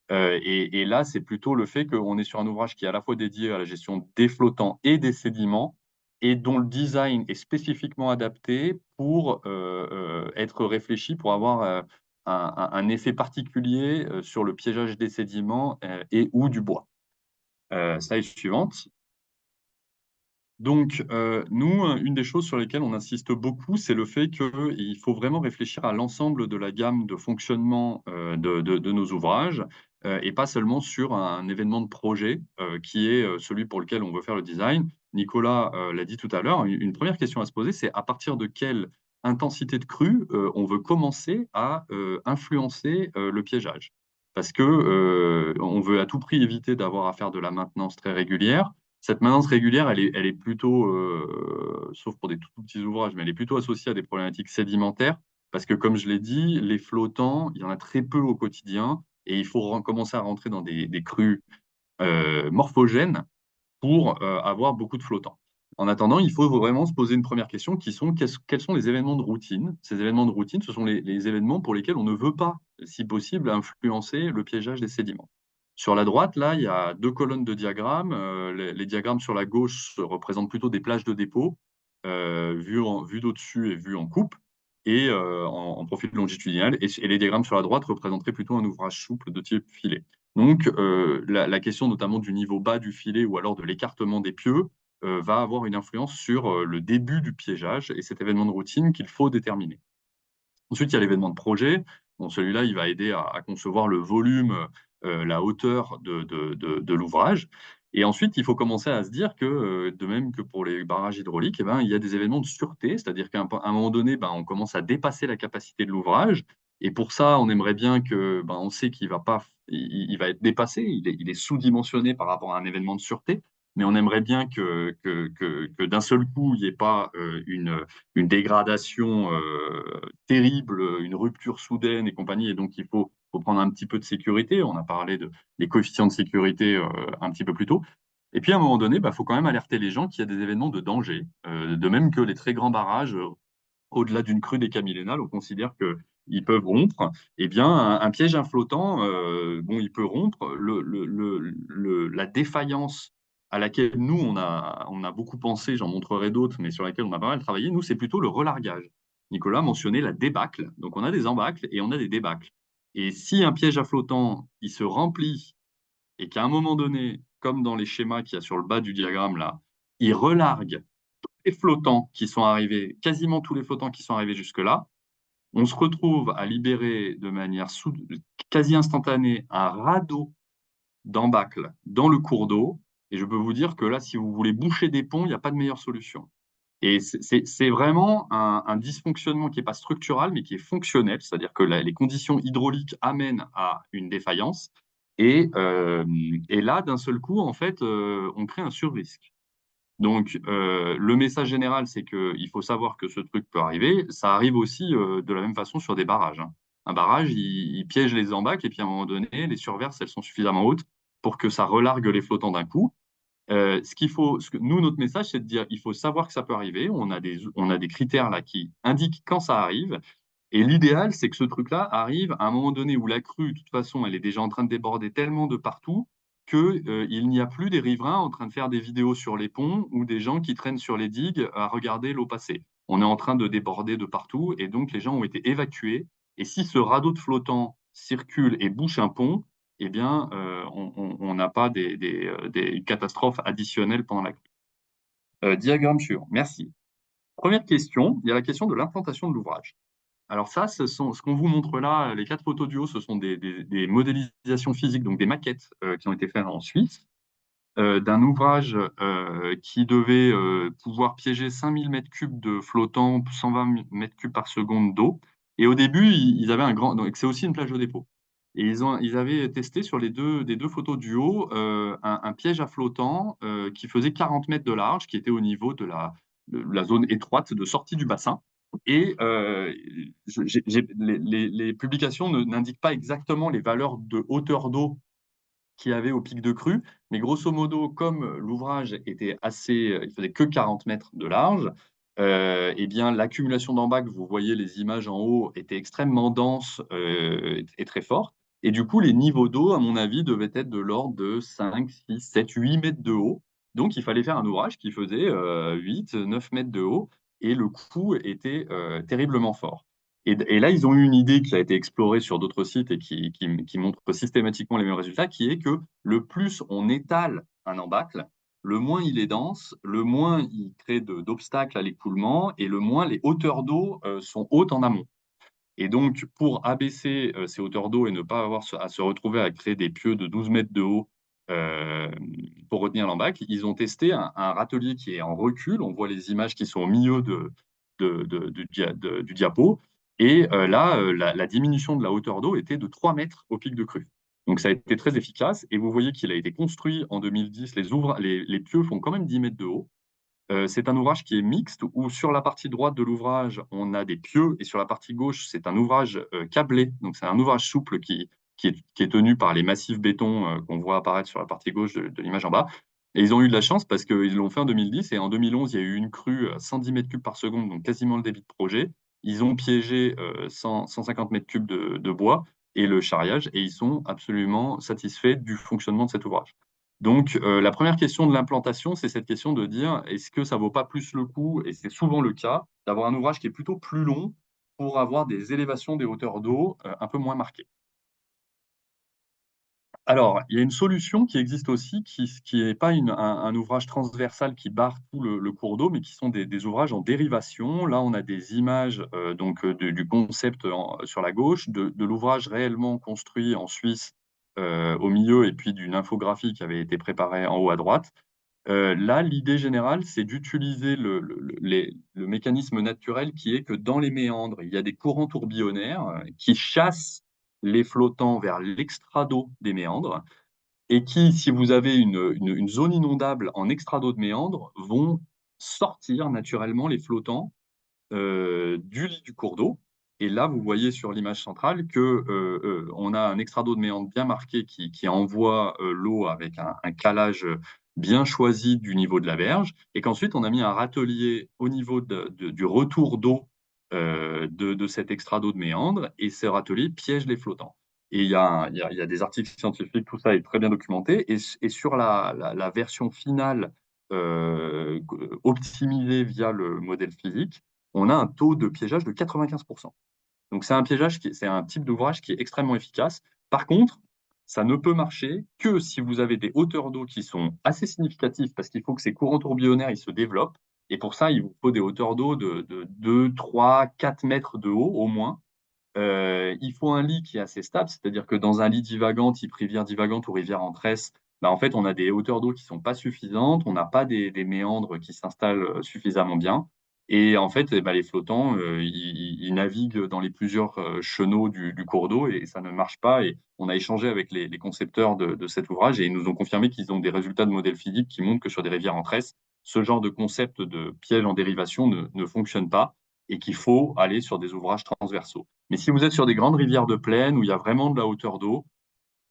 C: Et là, c'est plutôt le fait qu'on est sur un ouvrage qui est à la fois dédié à la gestion des flottants et des sédiments, et dont le design est spécifiquement adapté pour être réfléchi, pour avoir un effet particulier sur le piégeage des sédiments et ou du bois. Slide suivante. Donc, nous, une des choses sur lesquelles on insiste beaucoup, c'est le fait qu'il faut vraiment réfléchir à l'ensemble de la gamme de fonctionnement de nos ouvrages et pas seulement sur un événement de projet qui est celui pour lequel on veut faire le design. Nicolas l'a dit tout à l'heure, une première question à se poser, c'est à partir de quelle intensité de crue on veut commencer à influencer le piégeage. Parce que on veut à tout prix éviter d'avoir à faire de la maintenance très régulière. Cette maintenance régulière, elle est plutôt, sauf pour des tout petits ouvrages, mais elle est plutôt associée à des problématiques sédimentaires, parce que comme je l'ai dit, les flottants, il y en a très peu au quotidien, et il faut commencer à rentrer dans des crues morphogènes pour avoir beaucoup de flottants. En attendant, il faut vraiment se poser une première question qui sont quels sont les événements de routine? Ces événements de routine, ce sont les événements pour lesquels on ne veut pas, si possible, influencer le piégeage des sédiments. Sur la droite, là, il y a deux colonnes de diagrammes. Les diagrammes sur la gauche représentent plutôt des plages de dépôt, vues d'au-dessus et vues en coupe, et en profil longitudinal. Et les diagrammes sur la droite représenteraient plutôt un ouvrage souple de type filet. Donc, la question notamment du niveau bas du filet ou alors de l'écartement des pieux va avoir une influence sur le début du piégeage et cet événement de routine qu'il faut déterminer. Ensuite, il y a l'événement de projet. Bon, celui-là, il va aider à concevoir le volume, la hauteur de l'ouvrage. Et ensuite, il faut commencer à se dire que, de même que pour les barrages hydrauliques, eh ben, il y a des événements de sûreté, c'est-à-dire qu'à un moment donné, ben, on commence à dépasser la capacité de l'ouvrage. Et pour ça, on aimerait bien que, ben, on sait qu'il va pas, il va être dépassé, il est sous-dimensionné par rapport à un événement de sûreté, mais on aimerait bien que d'un seul coup, il n'y ait pas une dégradation terrible, une rupture soudaine et compagnie. Et donc, il faut prendre un petit peu de sécurité. On a parlé des coefficients de sécurité un petit peu plus tôt. Et puis, à un moment donné, faut quand même alerter les gens qu'il y a des événements de danger. De même que les très grands barrages, au-delà d'une crue décamillénale, on considère que ils peuvent rompre. Eh bien, un piège flottant, bon, il peut rompre. La défaillance à laquelle nous, on a beaucoup pensé, j'en montrerai d'autres, mais sur laquelle on a pas mal travaillé, nous, c'est plutôt le relargage. Nicolas mentionnait la débâcle. Donc, on a des embâcles et on a des débâcles. Et si un piège à flottant, il se remplit et qu'à un moment donné, comme dans les schémas qu'il y a sur le bas du diagramme là, il relargue tous les flottants qui sont arrivés, quasiment tous les flottants qui sont arrivés jusque-là, on se retrouve à libérer de manière quasi instantanée un radeau d'embâcle dans le cours d'eau. Et je peux vous dire que là, si vous voulez boucher des ponts, il n'y a pas de meilleure solution. Et c'est vraiment un dysfonctionnement qui n'est pas structural, mais qui est fonctionnel, c'est-à-dire que les conditions hydrauliques amènent à une défaillance. Et là, d'un seul coup, en fait, on crée un surrisque. Donc, le message général, c'est qu'il faut savoir que ce truc peut arriver. Ça arrive aussi de la même façon sur des barrages, hein. Un barrage, il piège les embâcles et puis à un moment donné, les surverses, elles sont suffisamment hautes pour que ça relargue les flottants d'un coup. Nous, notre message, c'est de dire, il faut savoir que ça peut arriver. On a des critères là qui indiquent quand ça arrive. Et l'idéal, c'est que ce truc-là arrive à un moment donné où la crue, de toute façon, elle est déjà en train de déborder tellement de partout que, il n'y a plus des riverains en train de faire des vidéos sur les ponts ou des gens qui traînent sur les digues à regarder l'eau passer. On est en train de déborder de partout et donc les gens ont été évacués. Et si ce radeau de flottant circule et bouche un pont, eh bien, on n'a pas une catastrophe additionnelle pendant la crue. Diagramme suivant. Merci. Première question, il y a la question de l'implantation de l'ouvrage. Alors ça, ce qu'on vous montre là, les 4 photos du haut, ce sont des modélisations physiques, donc des maquettes qui ont été faites en Suisse, d'un ouvrage qui devait pouvoir piéger 5000 m3 de flottant, 120 m3 par seconde d'eau. Et au début, ils avaient un grand... Donc c'est aussi une plage de dépôt. Et ils avaient testé sur des deux photos du haut un piège à flottant qui faisait 40 mètres de large, qui était au niveau de la zone étroite de sortie du bassin. Et les publications n'indiquent pas exactement les valeurs de hauteur d'eau qu'il y avait au pic de crue, mais grosso modo, comme l'ouvrage était il faisait que 40 mètres de large, eh bien l'accumulation d'embâcles, vous voyez les images en haut, était extrêmement dense et très forte. Et du coup, les niveaux d'eau, à mon avis, devaient être de l'ordre de 5, 6, 7, 8 mètres de haut. Donc, il fallait faire un ouvrage qui faisait 8, 9 mètres de haut, et le coût était terriblement fort. Et là, ils ont eu une idée qui a été explorée sur d'autres sites et qui montre systématiquement les mêmes résultats, qui est que le plus on étale un embâcle, le moins il est dense, le moins il crée d'obstacles à l'écoulement et le moins les hauteurs d'eau sont hautes en amont. Et donc, pour abaisser ces hauteurs d'eau et ne pas avoir à se retrouver à créer des pieux de 12 mètres de haut pour retenir l'embâcle, ils ont testé un râtelier qui est en recul. On voit les images qui sont au milieu du diapo. Et là, la diminution de la hauteur d'eau était de 3 mètres au pic de crue. Donc, ça a été très efficace. Et vous voyez qu'il a été construit en 2010. Les pieux font quand même 10 mètres de haut. C'est un ouvrage qui est mixte, où sur la partie droite de l'ouvrage, on a des pieux, et sur la partie gauche, c'est un ouvrage câblé. Donc, c'est un ouvrage souple qui est tenu par les massifs béton qu'on voit apparaître sur la partie gauche de l'image en bas. Et ils ont eu de la chance parce qu'ils l'ont fait en 2010, et en 2011, il y a eu une crue à 110 m3 par seconde, donc quasiment le débit de projet. Ils ont piégé 150 m3 de bois et le charriage, et ils sont absolument satisfaits du fonctionnement de cet ouvrage. Donc, la première question de l'implantation, c'est cette question de dire, est-ce que ça vaut pas plus le coup, et c'est souvent le cas, d'avoir un ouvrage qui est plutôt plus long pour avoir des élévations des hauteurs d'eau un peu moins marquées. Alors, il y a une solution qui existe aussi, qui n'est pas un ouvrage transversal qui barre tout le cours d'eau, mais qui sont des ouvrages en dérivation. Là, on a des images du concept sur la gauche, de l'ouvrage réellement construit en Suisse au milieu, et puis d'une infographie qui avait été préparée en haut à droite. Là, l'idée générale, c'est d'utiliser le mécanisme naturel qui est que dans les méandres, il y a des courants tourbillonnaires qui chassent les flottants vers l'extrado des méandres et qui, si vous avez une zone inondable en extrado de méandres, vont sortir naturellement les flottants du lit du cours d'eau. Et là, vous voyez sur l'image centrale que on a un extrado de méandre bien marqué qui envoie l'eau avec un calage bien choisi du niveau de la berge, et qu'ensuite on a mis un râtelier au niveau du retour d'eau de cet extrat d'eau de méandre, et ce râtelier piège les flottants. Et il y a des articles scientifiques, tout ça est très bien documenté, et sur la version finale optimisée via le modèle physique, on a un taux de piégeage de 95%. Donc c'est un type d'ouvrage qui est extrêmement efficace. Par contre, ça ne peut marcher que si vous avez des hauteurs d'eau qui sont assez significatives, parce qu'il faut que ces courants tourbillonnaires ils se développent. Et pour ça, il vous faut des hauteurs d'eau de 2, 3, 4 mètres de haut au moins. Il faut un lit qui est assez stable, c'est-à-dire que dans un lit divagant, type rivière divagante ou rivière en tresse, bah, en fait, on a des hauteurs d'eau qui ne sont pas suffisantes, on n'a pas des méandres qui s'installent suffisamment bien. Et en fait, les flottants, ils naviguent dans les plusieurs chenaux du cours d'eau, et ça ne marche pas. Et on a échangé avec les concepteurs de cet ouvrage, et ils nous ont confirmé qu'ils ont des résultats de modèles physiques qui montrent que sur des rivières en tresse, ce genre de concept de piège en dérivation ne fonctionne pas, et qu'il faut aller sur des ouvrages transversaux. Mais si vous êtes sur des grandes rivières de plaine où il y a vraiment de la hauteur d'eau,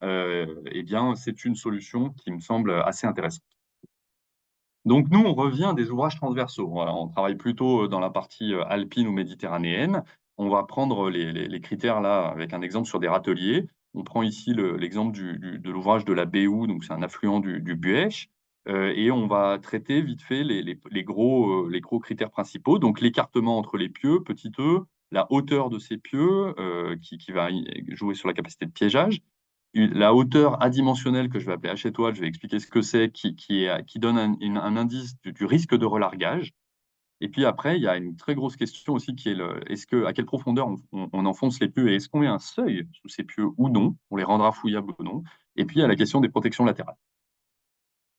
C: eh bien, c'est une solution qui me semble assez intéressante. Donc, nous, on revient des ouvrages transversaux. Voilà, on travaille plutôt dans la partie alpine ou méditerranéenne. On va prendre les critères là avec un exemple sur des râteliers. On prend ici l'exemple de l'ouvrage de la Béou, donc c'est un affluent du Buëch, et on va traiter vite fait les gros critères principaux. Donc, l'écartement entre les pieux, petit e, la hauteur de ces pieux, qui va jouer sur la capacité de piégeage, la hauteur adimensionnelle que je vais appeler H étoile, je vais expliquer ce que c'est, qui donne un indice du risque de relargage. Et puis après, il y a une très grosse question aussi qui est à quelle profondeur on enfonce les pieux, et est-ce qu'on met un seuil sous ces pieux ou non, on les rendra fouillables ou non. Et puis il y a la question des protections latérales.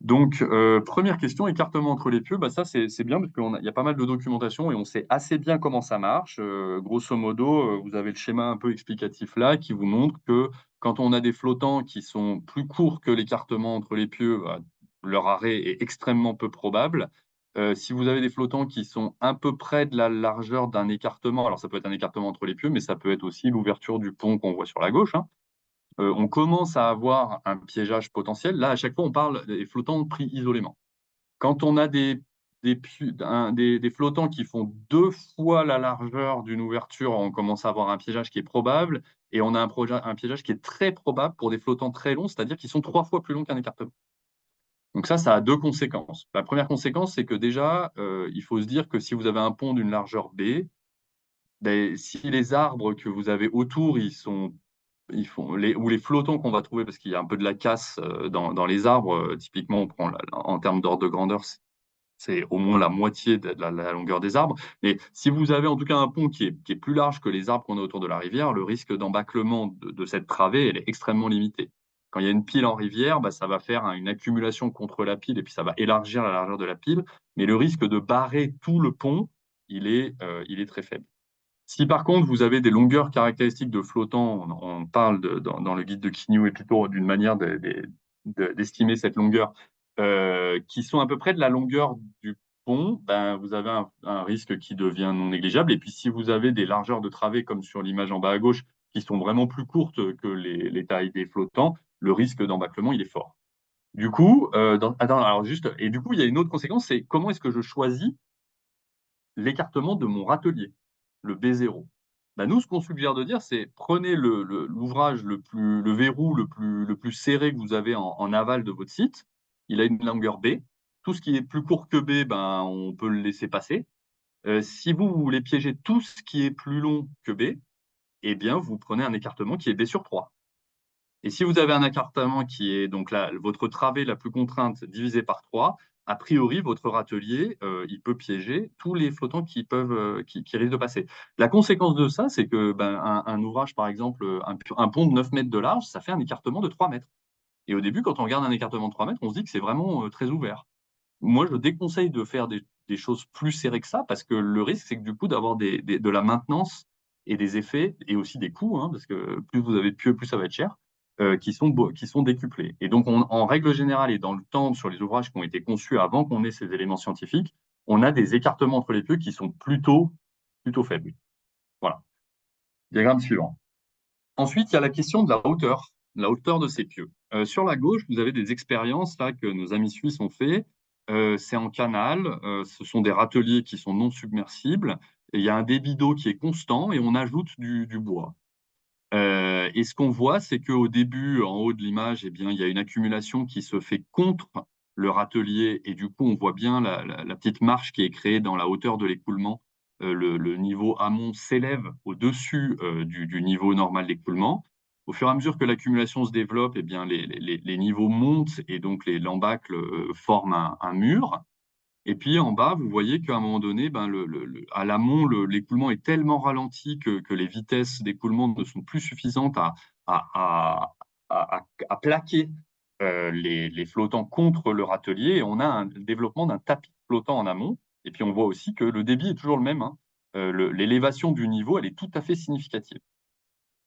C: Donc, première question, écartement entre les pieux, bah ça c'est bien parce qu'il y a pas mal de documentation et on sait assez bien comment ça marche. Grosso modo, vous avez le schéma un peu explicatif là qui vous montre que quand on a des flottants qui sont plus courts que l'écartement entre les pieux, bah, leur arrêt est extrêmement peu probable. Si vous avez des flottants qui sont un peu près de la largeur d'un écartement, alors ça peut être un écartement entre les pieux, mais ça peut être aussi l'ouverture du pont qu'on voit sur la gauche, hein. On commence à avoir un piégeage potentiel. Là, à chaque fois, on parle des flottants pris isolément. Quand on a des flottants qui font 2 fois la largeur d'une ouverture, on commence à avoir un piégeage qui est probable, et on a un piégeage qui est très probable pour des flottants très longs, c'est-à-dire qui sont 3 fois plus longs qu'un écartement. Donc ça a 2 conséquences. La première conséquence, c'est que déjà, il faut se dire que si vous avez un pont d'une largeur B, ben, si les arbres que vous avez autour, ou les flottants qu'on va trouver, parce qu'il y a un peu de la casse dans les arbres, typiquement, on prend en termes d'ordre de grandeur, c'est au moins la moitié de la longueur des arbres. Mais si vous avez en tout cas un pont qui est plus large que les arbres qu'on a autour de la rivière, le risque d'embâclement de cette travée, elle est extrêmement limitée. Quand il y a une pile en rivière, bah, ça va faire une accumulation contre la pile et puis ça va élargir la largeur de la pile. Mais le risque de barrer tout le pont, il est très faible. Si par contre vous avez des longueurs caractéristiques de flottants, on parle dans le guide de Quignou et Pitot d'une manière d'estimer cette longueur, qui sont à peu près de la longueur du pont, ben, vous avez un risque qui devient non négligeable. Et puis si vous avez des largeurs de travée, comme sur l'image en bas à gauche, qui sont vraiment plus courtes que les tailles des flottants, le risque d'embâclement, il est fort. Du coup, du coup, il y a une autre conséquence, c'est comment est-ce que je choisis l'écartement de mon râtelier, le B0. Ben nous, ce qu'on suggère de dire, c'est prenez l'ouvrage le verrou le plus serré que vous avez en aval de votre site. Il a une longueur B. Tout ce qui est plus court que B, ben, on peut le laisser passer. Si vous voulez piéger tout ce qui est plus long que B, eh bien, vous prenez un écartement qui est B sur 3. Et si vous avez un écartement qui est donc votre travée la plus contrainte divisée par 3, a priori, votre râtelier, il peut piéger tous les flottants qui risquent de passer. La conséquence de ça, c'est que un ouvrage, par exemple, un pont de 9 mètres de large, ça fait un écartement de 3 mètres. Et au début, quand on regarde un écartement de 3 mètres, on se dit que c'est vraiment très ouvert. Moi, je déconseille de faire des choses plus serrées que ça, parce que le risque, c'est que du coup, d'avoir de la maintenance et des effets, et aussi des coûts, hein, parce que plus vous avez de pieux, plus ça va être cher, qui sont décuplés. Et donc, en règle générale, et dans le temps, sur les ouvrages qui ont été conçus avant qu'on ait ces éléments scientifiques, on a des écartements entre les pieux qui sont plutôt faibles. Voilà. Diagramme suivant. Ensuite, il y a la question de la hauteur de ces pieux. Sur la gauche, vous avez des expériences là que nos amis suisses ont fait. C'est en canal, ce sont des râteliers qui sont non submersibles. il y a un débit d'eau qui est constant et on ajoute du bois. Et ce qu'on voit, c'est qu'au début, en haut de l'image, eh bien, il y a une accumulation qui se fait contre le râtelier et du coup, on voit bien la petite marche qui est créée dans la hauteur de l'écoulement. Le niveau amont s'élève au-dessus du niveau normal d'écoulement. Au fur et à mesure que l'accumulation se développe, eh bien, les niveaux montent et donc les l'embâcle forment un mur. Et puis en bas, vous voyez qu'à un moment donné, ben, à l'amont, l'écoulement est tellement ralenti que les vitesses d'écoulement ne sont plus suffisantes à, à, à plaquer les flottants contre le râtelier. Et on a un développement d'un tapis flottant en amont. Et puis on voit aussi que le débit est toujours le même, hein. L'élévation du niveau, elle est tout à fait significative.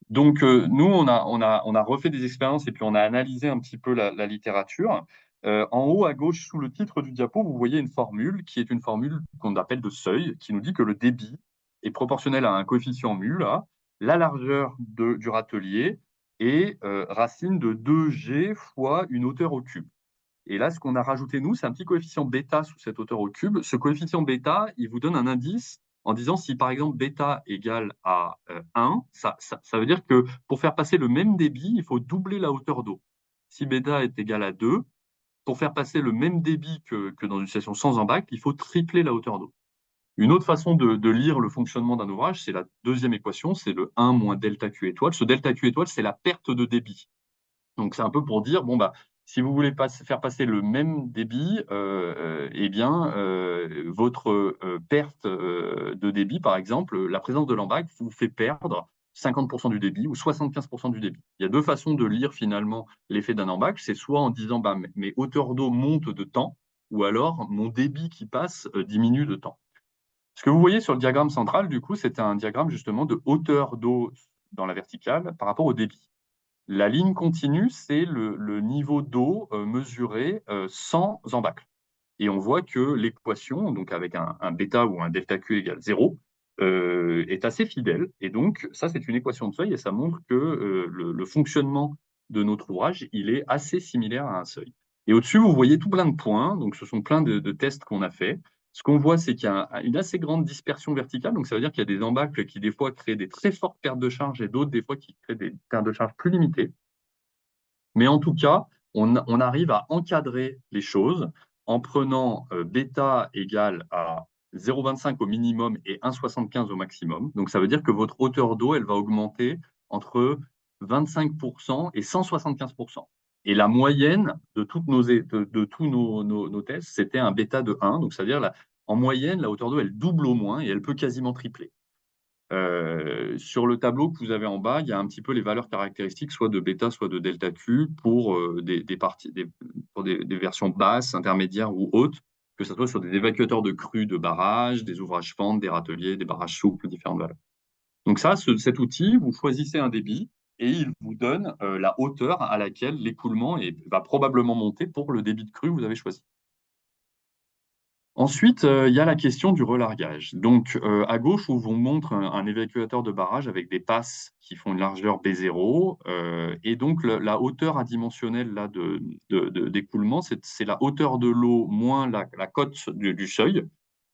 C: Donc, nous, on a refait des expériences et puis on a analysé un petit peu la littérature. En haut à gauche, sous le titre du diapo, vous voyez une formule qui est une formule qu'on appelle de seuil, qui nous dit que le débit est proportionnel à un coefficient mu, là, la largeur du râtelier et racine de 2G fois une hauteur au cube. Et là, ce qu'on a rajouté, nous, c'est un petit coefficient bêta sous cette hauteur au cube. Ce coefficient bêta, il vous donne un indice en disant si, par exemple, bêta égale à 1, ça veut dire que pour faire passer le même débit, il faut doubler la hauteur d'eau. Si bêta est égal à 2, pour faire passer le même débit que dans une station sans embâcle, il faut tripler la hauteur d'eau. Une autre façon de lire le fonctionnement d'un ouvrage, c'est la deuxième équation, c'est le 1 moins delta Q étoile. Ce delta Q étoile, c'est la perte de débit. Donc, c'est un peu pour dire, bon, bah, si vous voulez faire passer le même débit, eh bien, votre perte de débit, par exemple, la présence de l'embâcle vous fait perdre 50% du débit ou 75% du débit. Il y a deux façons de lire finalement l'effet d'un embâcle. C'est soit en disant, bah, mes hauteurs d'eau montent de temps, ou alors mon débit qui passe diminue de temps. Ce que vous voyez sur le diagramme central, du coup, c'est un diagramme justement de hauteur d'eau dans la verticale par rapport au débit. La ligne continue, c'est le niveau d'eau mesuré sans embâcle. Et on voit que l'équation, donc avec un bêta ou un delta Q égale 0, est assez fidèle. Et donc, ça, c'est une équation de seuil et ça montre que le fonctionnement de notre ouvrage, il est assez similaire à un seuil. Et au-dessus, vous voyez tout plein de points. Donc, ce sont plein de tests qu'on a fait. Ce qu'on voit, c'est qu'il y a une assez grande dispersion verticale. Donc, ça veut dire qu'il y a des embâcles qui, des fois, créent des très fortes pertes de charge et d'autres, des fois, qui créent des pertes de charge plus limitées. Mais en tout cas, on arrive à encadrer les choses en prenant bêta égale à 0,25 au minimum et 1,75 au maximum. Donc, ça veut dire que votre hauteur d'eau, elle va augmenter entre 25% et 175%. Et la moyenne de tous nos tests, c'était un bêta de 1. Donc, ça veut dire en moyenne, la hauteur d'eau, elle double au moins et elle peut quasiment tripler. Sur le tableau que vous avez en bas, il y a un petit peu les valeurs caractéristiques, soit de bêta, soit de delta Q, pour pour des versions basses, intermédiaires ou hautes, que ce soit sur des évacuateurs de crues de barrages, des ouvrages fentes, des râteliers, des barrages souples, différentes valeurs. Donc ça, cet outil, vous choisissez un débit et il vous donne la hauteur à laquelle l'écoulement va probablement monter pour le débit de crue que vous avez choisi. Ensuite, il y a la question du relargage. Donc, à gauche, on vous montre un évacuateur de barrage avec des passes qui font une largeur B0. Et donc, la hauteur adimensionnelle là, d'écoulement, c'est la hauteur de l'eau moins la cote du seuil.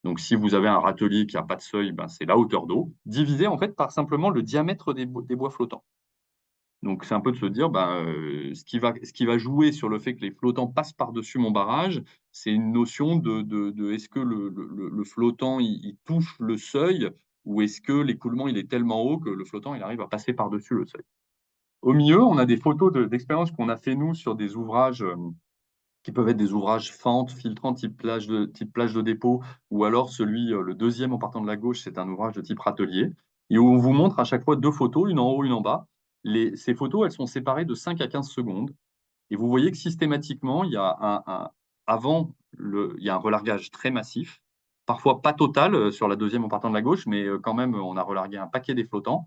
C: Donc, si vous avez un râtelier qui n'a pas de seuil, ben, c'est la hauteur d'eau, divisée en fait par simplement le diamètre des bois flottants. Donc, c'est un peu de se dire, ben, ce qui va jouer sur le fait que les flottants passent par-dessus mon barrage, c'est une notion de est-ce que le flottant il touche le seuil ou est-ce que l'écoulement il est tellement haut que le flottant il arrive à passer par-dessus le seuil. Au milieu, on a des photos d'expériences qu'on a fait nous sur des ouvrages qui peuvent être des ouvrages fentes, filtrants, type plage de dépôt, ou alors le deuxième en partant de la gauche, c'est un ouvrage de type râtelier, et où on vous montre à chaque fois deux photos, une en haut, une en bas. Ces photos, elles sont séparées de 5 à 15 secondes, et vous voyez que systématiquement, il y a il y a un relargage très massif, parfois pas total sur la deuxième en partant de la gauche, mais quand même, on a relargué un paquet des flottants.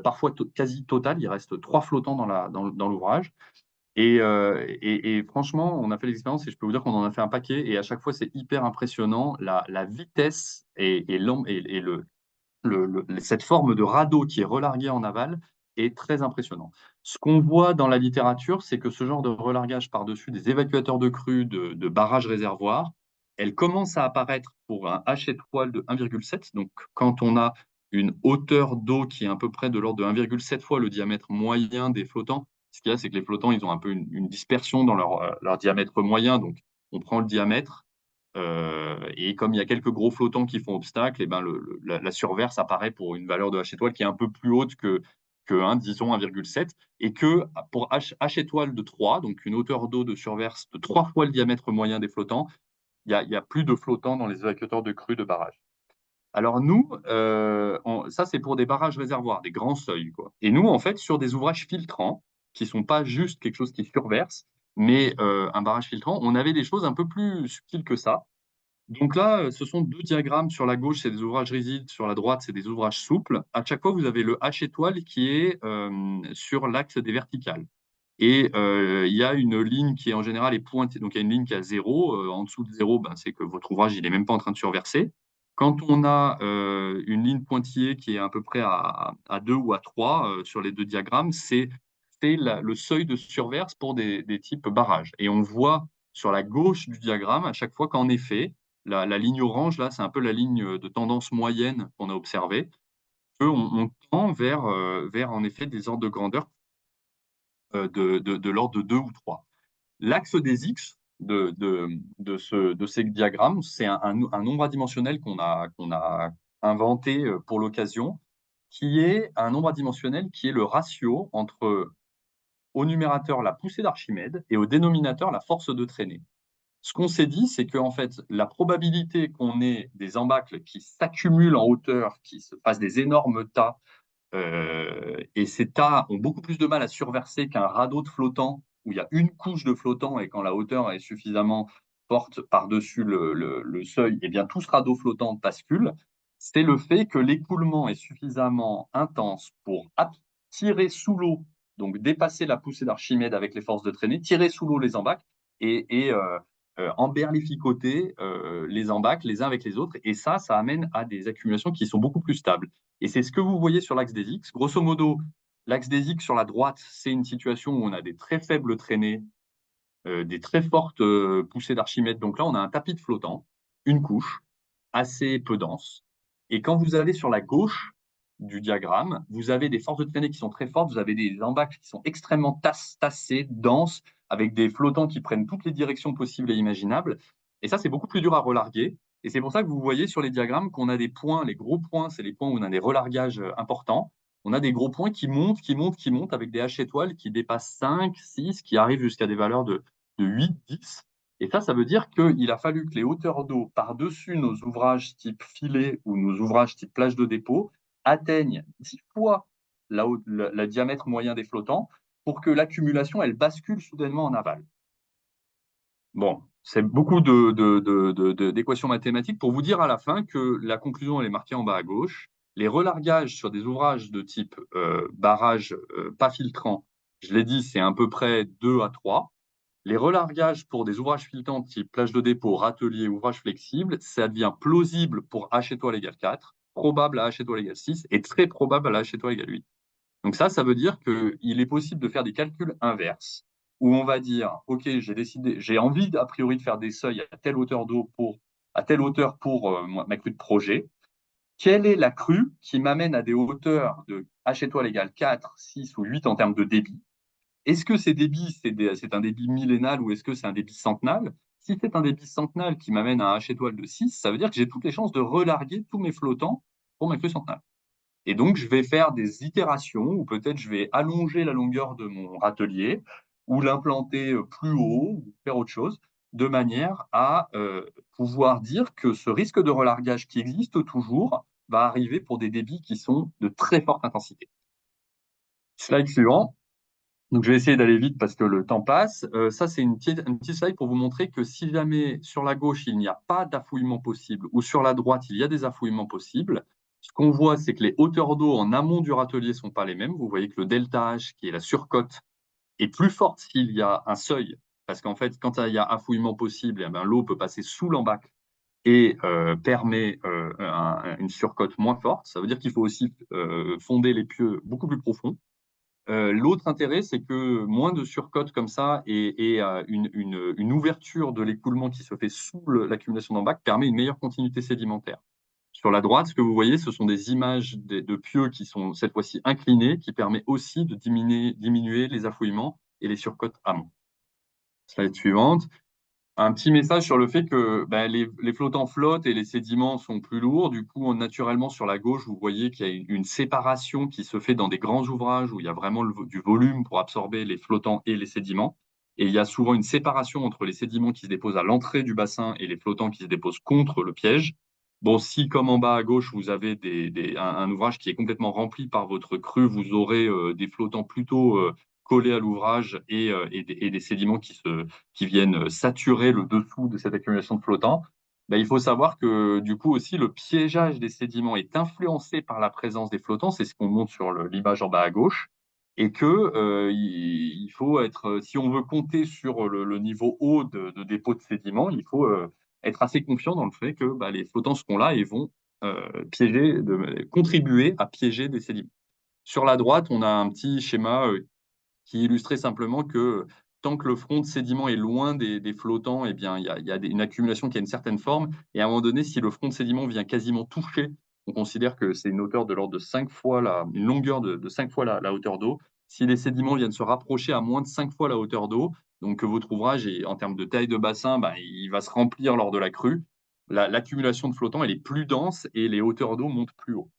C: Parfois quasi total, il reste 3 flottants dans l'ouvrage. Et franchement, on a fait l'expérience et je peux vous dire qu'on en a fait un paquet. Et à chaque fois, c'est hyper impressionnant. La vitesse et cette forme de radeau qui est relargué en aval est très impressionnant. Ce qu'on voit dans la littérature, c'est que ce genre de relargage par-dessus des évacuateurs de crues, de barrages réservoirs, elle commence à apparaître pour un H étoile de 1,7. Donc, quand on a une hauteur d'eau qui est à peu près de l'ordre de 1,7 fois le diamètre moyen des flottants, ce qu'il y a, c'est que les flottants, ils ont un peu une dispersion dans leur diamètre moyen. Donc, on prend le diamètre, et comme il y a quelques gros flottants qui font obstacle, et ben la surverse apparaît pour une valeur de H étoile qui est un peu plus haute que disons 1,7, et que pour H étoile de 3, donc une hauteur d'eau de surverse de 3 fois le diamètre moyen des flottants, il y a plus de flottants dans les évacuateurs de crue de barrage. Alors nous, ça c'est pour des barrages réservoirs, des grands seuils, quoi. Et nous, en fait, sur des ouvrages filtrants, qui sont pas juste quelque chose qui surverse, mais un barrage filtrant, on avait des choses un peu plus subtiles que ça. Donc là, ce sont deux diagrammes. Sur la gauche, c'est des ouvrages rigides, sur la droite, c'est des ouvrages souples. À chaque fois, vous avez le H étoile qui est sur l'axe des verticales. Et il y a une ligne qui, en général, est pointée. Donc, il y a une ligne qui a 0. En dessous de 0, ben, c'est que votre ouvrage, il n'est même pas en train de surverser. Quand on a une ligne pointillée qui est à peu près à 2 ou à 3 sur les deux diagrammes, c'est le seuil de surverse pour des types barrages. Et on voit sur la gauche du diagramme, à chaque fois qu'en effet, la ligne orange, là, c'est un peu la ligne de tendance moyenne qu'on a observée, on tend vers, en effet, des ordres de grandeur de l'ordre de 2 ou 3. L'axe des X de ces diagrammes, c'est un nombre adimensionnel qu'on a inventé pour l'occasion, qui est un nombre adimensionnel qui est le ratio entre, au numérateur, la poussée d'Archimède et au dénominateur, la force de traînée. Ce qu'on s'est dit, c'est qu'en fait, la probabilité qu'on ait des embâcles qui s'accumulent en hauteur, qui se fassent des énormes tas, et ces tas ont beaucoup plus de mal à surverser qu'un radeau de flottant où il y a une couche de flottant, et quand la hauteur est suffisamment forte par-dessus le seuil, eh bien tout ce radeau flottant bascule. C'est le fait que l'écoulement est suffisamment intense pour tirer sous l'eau, donc dépasser la poussée d'Archimède avec les forces de traînée, tirer sous l'eau les embâcles et emberlificoter les embâcles les uns avec les autres. Et ça amène à des accumulations qui sont beaucoup plus stables. Et c'est ce que vous voyez sur l'axe des X. Grosso modo, l'axe des X sur la droite, c'est une situation où on a des très faibles traînées, des très fortes poussées d'Archimède. Donc là, on a un tapis de flottant, une couche, assez peu dense. Et quand vous allez sur la gauche du diagramme, vous avez des forces de traînée qui sont très fortes, vous avez des embâcles qui sont extrêmement tassés, denses, avec des flottants qui prennent toutes les directions possibles et imaginables. Et ça, c'est beaucoup plus dur à relarguer. Et c'est pour ça que vous voyez sur les diagrammes qu'on a des points, les gros points, c'est les points où on a des relargages importants. On a des gros points qui montent, avec des H étoiles qui dépassent 5, 6, qui arrivent jusqu'à des valeurs de 8, 10. Et ça veut dire qu'il a fallu que les hauteurs d'eau par-dessus nos ouvrages type filet ou nos ouvrages type plage de dépôt atteignent 10 fois le diamètre moyen des flottants pour que l'accumulation, elle bascule soudainement en aval. Bon, c'est beaucoup d'équations mathématiques pour vous dire à la fin que la conclusion, elle est marquée en bas à gauche. Les relargages sur des ouvrages de type barrage pas filtrant, je l'ai dit, c'est à peu près 2 à 3. Les relargages pour des ouvrages filtrants type plage de dépôt, râtelier, ouvrage flexible, ça devient plausible pour H étoile égale 4, probable à H étoile égale 6 et très probable à H étoile égale 8. Donc ça veut dire qu'il est possible de faire des calculs inverses, où on va dire, OK, j'ai envie a priori de faire des seuils à telle hauteur d'eau à telle hauteur pour ma crue de projet. Quelle est la crue qui m'amène à des hauteurs de H étoile égale 4, 6 ou 8 en termes de débit? Est-ce que ces débits, c'est un débit millénal ou est-ce que c'est un débit centenal? Si c'est un débit centenal qui m'amène à un H étoile de 6, ça veut dire que j'ai toutes les chances de relarguer tous mes flottants pour ma crue centenale. Et donc, je vais faire des itérations ou peut-être je vais allonger la longueur de mon râtelier ou l'implanter plus haut ou faire autre chose de manière à pouvoir dire que ce risque de relargage qui existe toujours va arriver pour des débits qui sont de très forte intensité. Slide suivant. Donc, je vais essayer d'aller vite parce que le temps passe. Ça, c'est une petite slide pour vous montrer que si jamais sur la gauche, il n'y a pas d'affouillement possible ou sur la droite, il y a des affouillements possibles, ce qu'on voit, c'est que les hauteurs d'eau en amont du râtelier ne sont pas les mêmes. Vous voyez que le delta H, qui est la surcote, est plus forte s'il y a un seuil. Parce qu'en fait, quand il y a affouillement possible, eh ben, l'eau peut passer sous l'embâcle et permet une surcote moins forte. Ça veut dire qu'il faut aussi fonder les pieux beaucoup plus profonds. L'autre intérêt, c'est que moins de surcote comme ça et une ouverture de l'écoulement qui se fait sous l'accumulation d'embac permet une meilleure continuité sédimentaire. Sur la droite, ce que vous voyez, ce sont des images de pieux qui sont cette fois-ci inclinés, qui permet aussi de diminuer les affouillements et les surcotes amont. Slide suivante. Un petit message sur le fait que les flottants flottent et les sédiments sont plus lourds. Du coup, naturellement, sur la gauche, vous voyez qu'il y a une séparation qui se fait dans des grands ouvrages où il y a vraiment du volume pour absorber les flottants et les sédiments. Et il y a souvent une séparation entre les sédiments qui se déposent à l'entrée du bassin et les flottants qui se déposent contre le piège. Bon, si comme en bas à gauche, vous avez un ouvrage qui est complètement rempli par votre crue, vous aurez des flottants plutôt collés à l'ouvrage et des sédiments qui viennent saturer le dessous de cette accumulation de flottants. Il faut savoir que du coup aussi le piégeage des sédiments est influencé par la présence des flottants, c'est ce qu'on montre sur l'image en bas à gauche, et que il faut être, si on veut compter sur le niveau haut de dépôt de sédiments, il faut être assez confiant dans le fait que les flottants seront là et vont contribuer à piéger des sédiments. Sur la droite, on a un petit schéma qui illustrait simplement que tant que le front de sédiment est loin des flottants, eh bien, il y a une accumulation qui a une certaine forme. Et à un moment donné, si le front de sédiment vient quasiment toucher, on considère que c'est une hauteur de l'ordre de 5 fois une longueur de 5 fois la hauteur d'eau. Si les sédiments viennent se rapprocher à moins de 5 fois la hauteur d'eau, donc que votre ouvrage, en termes de taille de bassin, il va se remplir lors de la crue, l'accumulation de flottants, elle est plus dense et les hauteurs d'eau montent plus haut.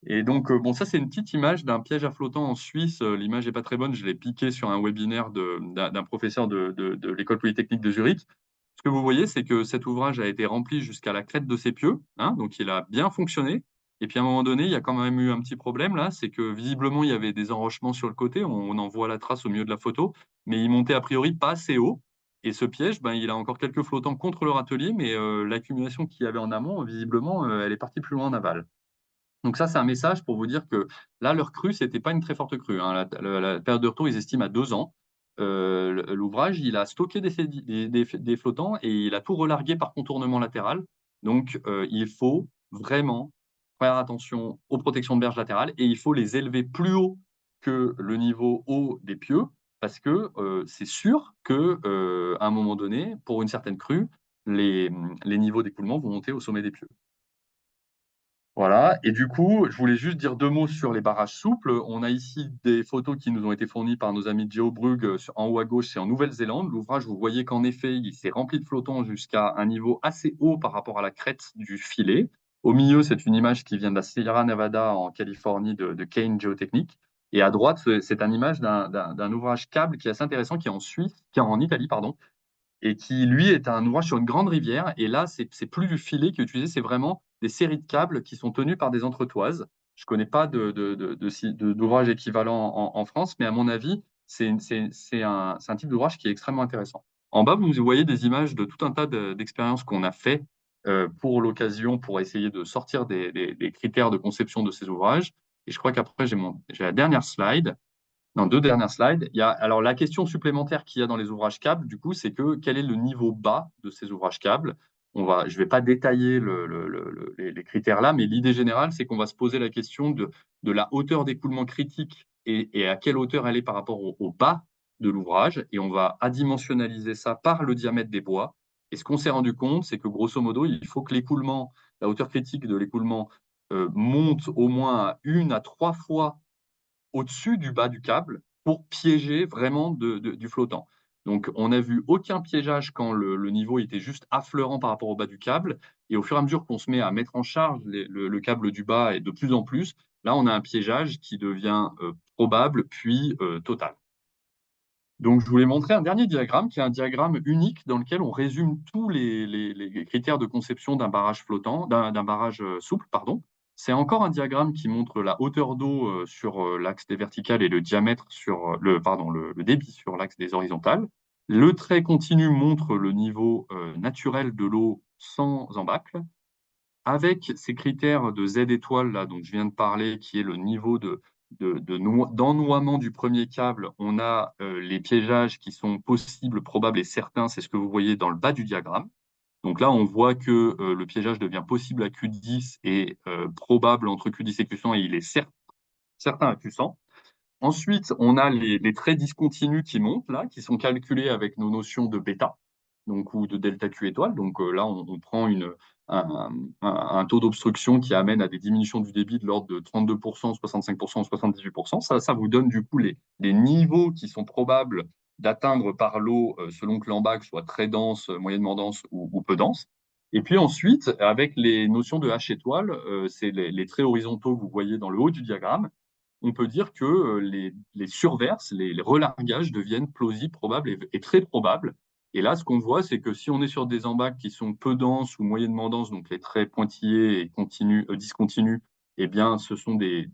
C: Et donc, bon, ça, c'est une petite image d'un piège à flottants en Suisse. L'image n'est pas très bonne. Je l'ai piquée sur un webinaire d'un professeur de l'École polytechnique de Zurich. Ce que vous voyez, c'est que cet ouvrage a été rempli jusqu'à la crête de ses pieux, hein, donc il a bien fonctionné. Et puis, à un moment donné, il y a quand même eu un petit problème là, c'est que visiblement, il y avait des enrochements sur le côté. On en voit la trace au milieu de la photo, mais il montait a priori pas assez haut. Et ce piège, il a encore quelques flottants contre le râtelier, mais l'accumulation qu'il y avait en amont, visiblement, elle est partie plus loin en aval. Donc ça, c'est un message pour vous dire que là, leur crue, c'était pas une très forte crue, hein. La période de retour, ils estiment à 2 ans. L'ouvrage, il a stocké des flottants et il a tout relargué par contournement latéral. Donc, il faut vraiment faire attention aux protections de berge latérales et il faut les élever plus haut que le niveau haut des pieux parce que c'est sûr que à un moment donné, pour une certaine crue, les niveaux d'écoulement vont monter au sommet des pieux. Voilà, et du coup, je voulais juste dire 2 mots sur les barrages souples. On a ici des photos qui nous ont été fournies par nos amis de GeoBrug. En haut à gauche, c'est en Nouvelle-Zélande. L'ouvrage, vous voyez qu'en effet, il s'est rempli de flottants jusqu'à un niveau assez haut par rapport à la crête du filet. Au milieu, c'est une image qui vient de la Sierra Nevada en Californie de Kane Geotechnique. Et à droite, c'est une image d'un ouvrage câble qui est assez intéressant, qui est en Suisse, qui est en Italie, pardon, et qui, lui, est un ouvrage sur une grande rivière. Et là, c'est plus du filet qui est utilisé, c'est vraiment des séries de câbles qui sont tenus par des entretoises. Je ne connais pas d'ouvrage équivalent en France, mais à mon avis, c'est un type d'ouvrage qui est extrêmement intéressant. En bas, vous voyez des images de tout un tas d'expériences qu'on a fait pour l'occasion, pour essayer de sortir des critères de conception de ces ouvrages. Et je crois qu'après, j'ai la dernière slide. Non, 2 dernières slides. Alors, la question supplémentaire qu'il y a dans les ouvrages câbles, du coup, c'est que quel est le niveau bas de ces ouvrages câbles? Je ne vais pas détailler les critères là, mais l'idée générale, c'est qu'on va se poser la question de la hauteur d'écoulement critique et à quelle hauteur elle est par rapport au bas de l'ouvrage. Et on va adimensionnaliser ça par le diamètre des bois. Et ce qu'on s'est rendu compte, c'est que grosso modo, il faut que la hauteur critique de l'écoulement monte au moins à 1 à 3 fois au-dessus du bas du câble pour piéger vraiment du flottant. Donc, on n'a vu aucun piégeage quand le niveau était juste affleurant par rapport au bas du câble. Et au fur et à mesure qu'on se met à mettre en charge le câble du bas et de plus en plus, là, on a un piégeage qui devient probable puis total. Donc, je voulais montrer un dernier diagramme qui est un diagramme unique dans lequel on résume tous les critères de conception d'un barrage flottant, d'un barrage souple, pardon. C'est encore un diagramme qui montre la hauteur d'eau sur l'axe des verticales et le diamètre sur le débit sur l'axe des horizontales. Le trait continu montre le niveau naturel de l'eau sans embâcle. Avec ces critères de Z étoile là, dont je viens de parler, qui est le niveau d'ennoiement du premier câble, on a les piégeages qui sont possibles, probables et certains. C'est ce que vous voyez dans le bas du diagramme. Donc là, on voit que le piégeage devient possible à Q10 et probable entre Q10 et Q100, et il est certain à Q100. Ensuite, on a les traits discontinus qui montent là, qui sont calculés avec nos notions de bêta, donc ou de delta Q étoile. Donc là, on prend un taux d'obstruction qui amène à des diminutions du débit de l'ordre de 32%, 65%, 78%. Ça vous donne du coup les niveaux qui sont probables d'atteindre par l'eau selon que l'embac soit très dense, moyennement dense ou peu dense. Et puis ensuite, avec les notions de H étoile, c'est les traits horizontaux que vous voyez dans le haut du diagramme, on peut dire que les surverses, les relargages deviennent plausibles, probables et très probables. Et là, ce qu'on voit, c'est que si on est sur des embacs qui sont peu denses ou moyennement denses, donc les traits pointillés et discontinus, eh bien, ce sont des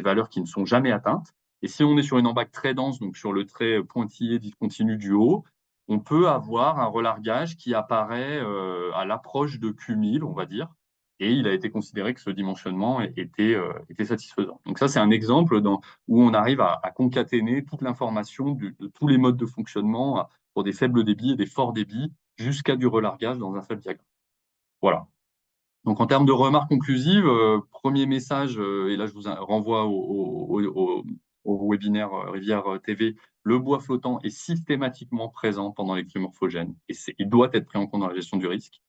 C: valeurs qui ne sont jamais atteintes. Et si on est sur une embac très dense, donc sur le trait pointillé discontinu du haut, on peut avoir un relargage qui apparaît à l'approche de Q1000, on va dire, et il a été considéré que ce dimensionnement était satisfaisant. Donc ça, c'est un exemple où on arrive à concaténer toute l'information de tous les modes de fonctionnement pour des faibles débits et des forts débits jusqu'à du relargage dans un seul diagramme. Voilà. Donc en termes de remarques conclusives, premier message, et là je vous renvoie au webinaire Rivière TV, le bois flottant est systématiquement présent pendant les crues morphogènes et il doit être pris en compte dans la gestion du risque.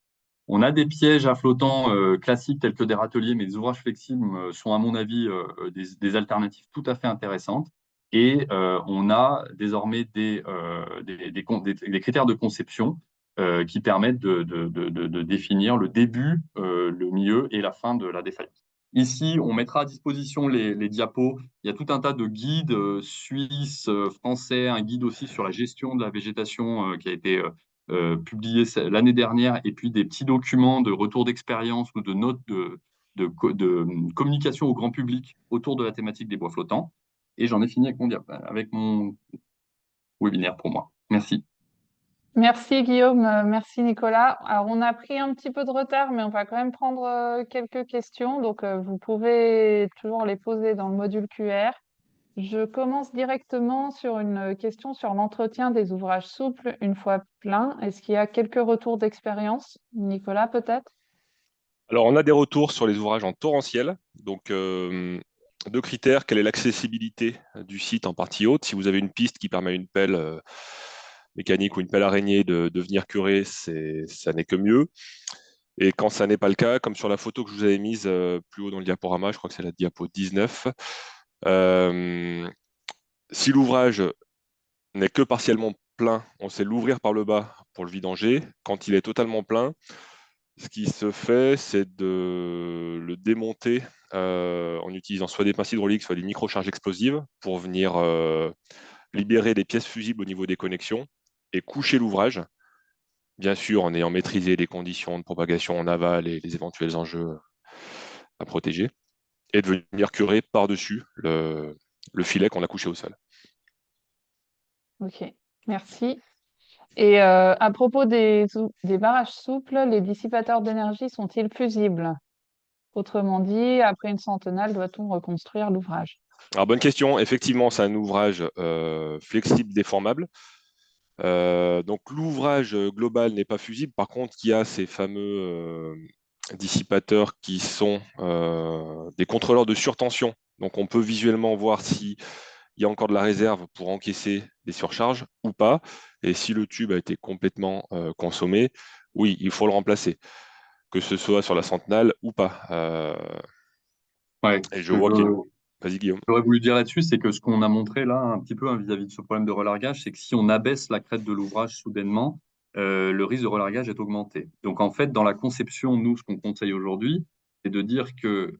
C: On a des pièges à flottants classiques tels que des râteliers, mais les ouvrages flexibles sont, à mon avis, des alternatives tout à fait intéressantes. Et on a désormais des critères de conception qui permettent de définir le début, le milieu et la fin de la défaillance. Ici, on mettra à disposition les diapos. Il y a tout un tas de guides suisses, français, un guide aussi sur la gestion de la végétation qui a été publié l'année dernière, et puis des petits documents de retour d'expérience ou de notes de communication au grand public autour de la thématique des bois flottants. Et j'en ai fini avec mon webinaire pour moi. Merci.
A: Merci Guillaume, merci Nicolas. Alors on a pris un petit peu de retard, mais on va quand même prendre quelques questions. Donc vous pouvez toujours les poser dans le module QR. Je commence directement sur une question sur l'entretien des ouvrages souples une fois plein. Est-ce qu'il y a quelques retours d'expérience? Nicolas, peut-être?
D: Alors, on a des retours sur les ouvrages en torrentiel. Donc, deux critères. Quelle est l'accessibilité du site en partie haute? Si vous avez une piste qui permet à une pelle mécanique ou une pelle araignée de venir curer, ça n'est que mieux. Et quand ça n'est pas le cas, comme sur la photo que je vous avais mise plus haut dans le diaporama, je crois que c'est la diapo 19, si l'ouvrage n'est que partiellement plein, on sait l'ouvrir par le bas pour le vidanger. Quand il est totalement plein, ce qui se fait, c'est de le démonter en utilisant soit des pinces hydrauliques, soit des microcharges explosives pour venir libérer des pièces fusibles au niveau des connexions et coucher l'ouvrage, bien sûr en ayant maîtrisé les conditions de propagation en aval et les éventuels enjeux à protéger, et de venir curer par-dessus le filet qu'on a couché au sol.
A: Ok, merci. Et à propos des barrages souples, les dissipateurs d'énergie sont-ils fusibles? Autrement dit, après une centennale, doit-on reconstruire l'ouvrage?
D: Alors, bonne question. Effectivement, c'est un ouvrage flexible, déformable. Donc, l'ouvrage global n'est pas fusible. Par contre, il y a ces fameux dissipateurs qui sont des contrôleurs de surtension. Donc, on peut visuellement voir s'il y a encore de la réserve pour encaisser des surcharges ou pas. Et si le tube a été complètement consommé, oui, il faut le remplacer, que ce soit sur la centennale ou pas.
C: Ouais,
D: Et je vois qu'il y a... Vas-y, Guillaume.
C: j'aurais voulu dire là-dessus, c'est que ce qu'on a montré là, un petit peu vis-à-vis de ce problème de relargage, c'est que si on abaisse la crête de l'ouvrage soudainement, le risque de relargage est augmenté. Donc en fait, dans la conception, nous, ce qu'on conseille aujourd'hui, c'est de dire que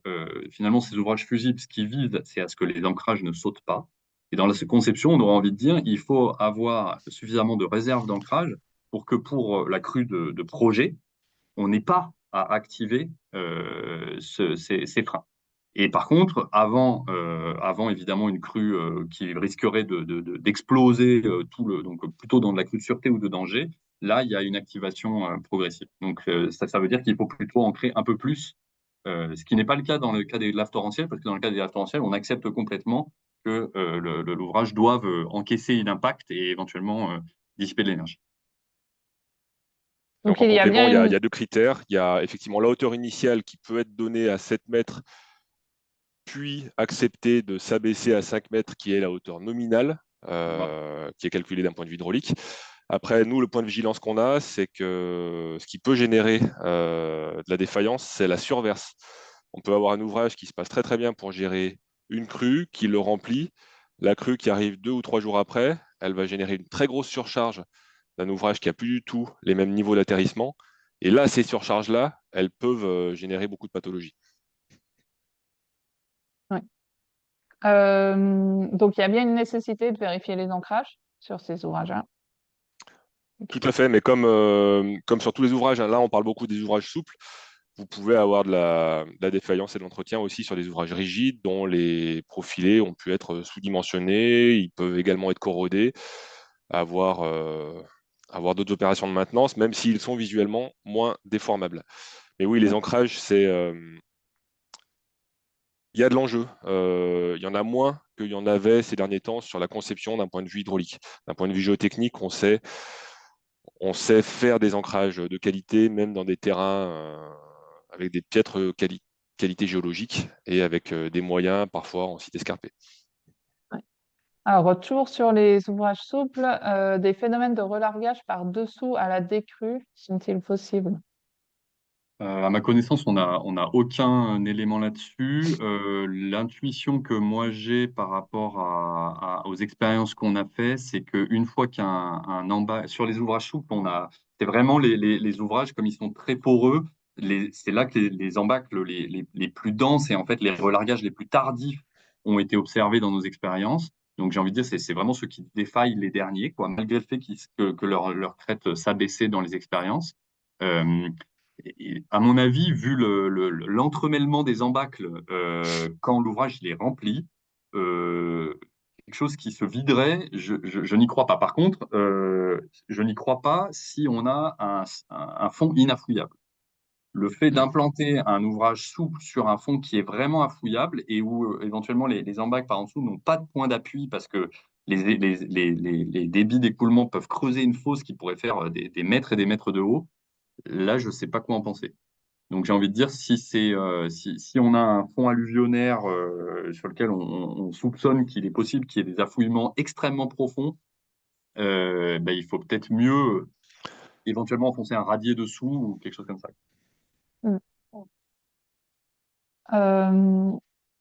C: finalement, ces ouvrages fusibles, ce qui visent, c'est à ce que les ancrages ne sautent pas. Et dans la conception, on aurait envie de dire, il faut avoir suffisamment de réserve d'ancrage pour que pour la crue de projet, on n'ait pas à activer ces freins. Et par contre, avant évidemment une crue qui risquerait d'exploser donc plutôt dans de la crue de sûreté ou de danger, là il y a une activation progressive. Donc ça veut dire qu'il faut plutôt ancrer un peu plus, ce qui n'est pas le cas dans le cas des laves torrentielles, parce que dans le cas des laves torrentielles, on accepte complètement que l'ouvrage doive encaisser l'impact et éventuellement dissiper de l'énergie.
A: Donc
D: Donc, en
A: il y a
D: complément,
A: bien
D: il y a deux critères. Il y a effectivement la hauteur initiale qui peut être donnée à 7 mètres puis accepter de s'abaisser à 5 mètres, qui est la hauteur nominale, qui est calculée d'un point de vue hydraulique. Après, nous, le point de vigilance qu'on a, c'est que ce qui peut générer de la défaillance, c'est la surverse. On peut avoir un ouvrage qui se passe très très bien pour gérer une crue, qui le remplit. La crue qui arrive 2 ou 3 jours après, elle va générer une très grosse surcharge d'un ouvrage qui n'a plus du tout les mêmes niveaux d'atterrissement. Et là, ces surcharges-là, elles peuvent générer beaucoup de pathologies.
A: Ouais. Donc, il y a bien une nécessité de vérifier les ancrages sur ces ouvrages-là.
D: Tout à fait, mais comme sur tous les ouvrages, hein, là on parle beaucoup des ouvrages souples, vous pouvez avoir de la défaillance et de l'entretien aussi sur des ouvrages rigides dont les profilés ont pu être sous-dimensionnés, ils peuvent également être corrodés, avoir d'autres opérations de maintenance, même s'ils sont visuellement moins déformables. Mais oui, les ancrages, il y a de l'enjeu. Il y en a moins qu'il y en avait ces derniers temps sur la conception d'un point de vue hydraulique. D'un point de vue géotechnique, on sait faire des ancrages de qualité, même dans des terrains avec des piètres qualités géologiques et avec des moyens parfois en site escarpé.
A: Ouais. Alors, retour sur les ouvrages souples, des phénomènes de relargage par dessous à la décrue sont-ils possibles?
C: À ma connaissance, on a aucun élément là-dessus. L'intuition que moi j'ai par rapport aux expériences qu'on a fait, c'est qu'une fois qu'il y a un embâcle sur les ouvrages souples, c'est vraiment les ouvrages comme ils sont très poreux. C'est là que les embâcles les plus denses et en fait les relargages les plus tardifs ont été observés dans nos expériences. Donc j'ai envie de dire, c'est vraiment ceux qui défaillent les derniers, quoi, malgré le fait que leur crête s'abaissait dans les expériences. Euh, à mon avis, vu l'entremêlement des embâcles quand l'ouvrage il est rempli, quelque chose qui se viderait, je n'y crois pas. Par contre, je n'y crois pas si on a un fond inaffouillable. Le fait d'implanter un ouvrage souple sur un fond qui est vraiment affouillable et où éventuellement les embâcles par en dessous n'ont pas de point d'appui parce que les débits d'écoulement peuvent creuser une fosse qui pourrait faire des mètres et des mètres de haut, là, je ne sais pas quoi en penser. Donc j'ai envie de dire, si on a un fond alluvionnaire sur lequel on soupçonne qu'il est possible qu'il y ait des affouillements extrêmement profonds, ben, il faut peut-être mieux éventuellement enfoncer un radier dessous ou quelque chose comme ça.
A: Mm. Euh,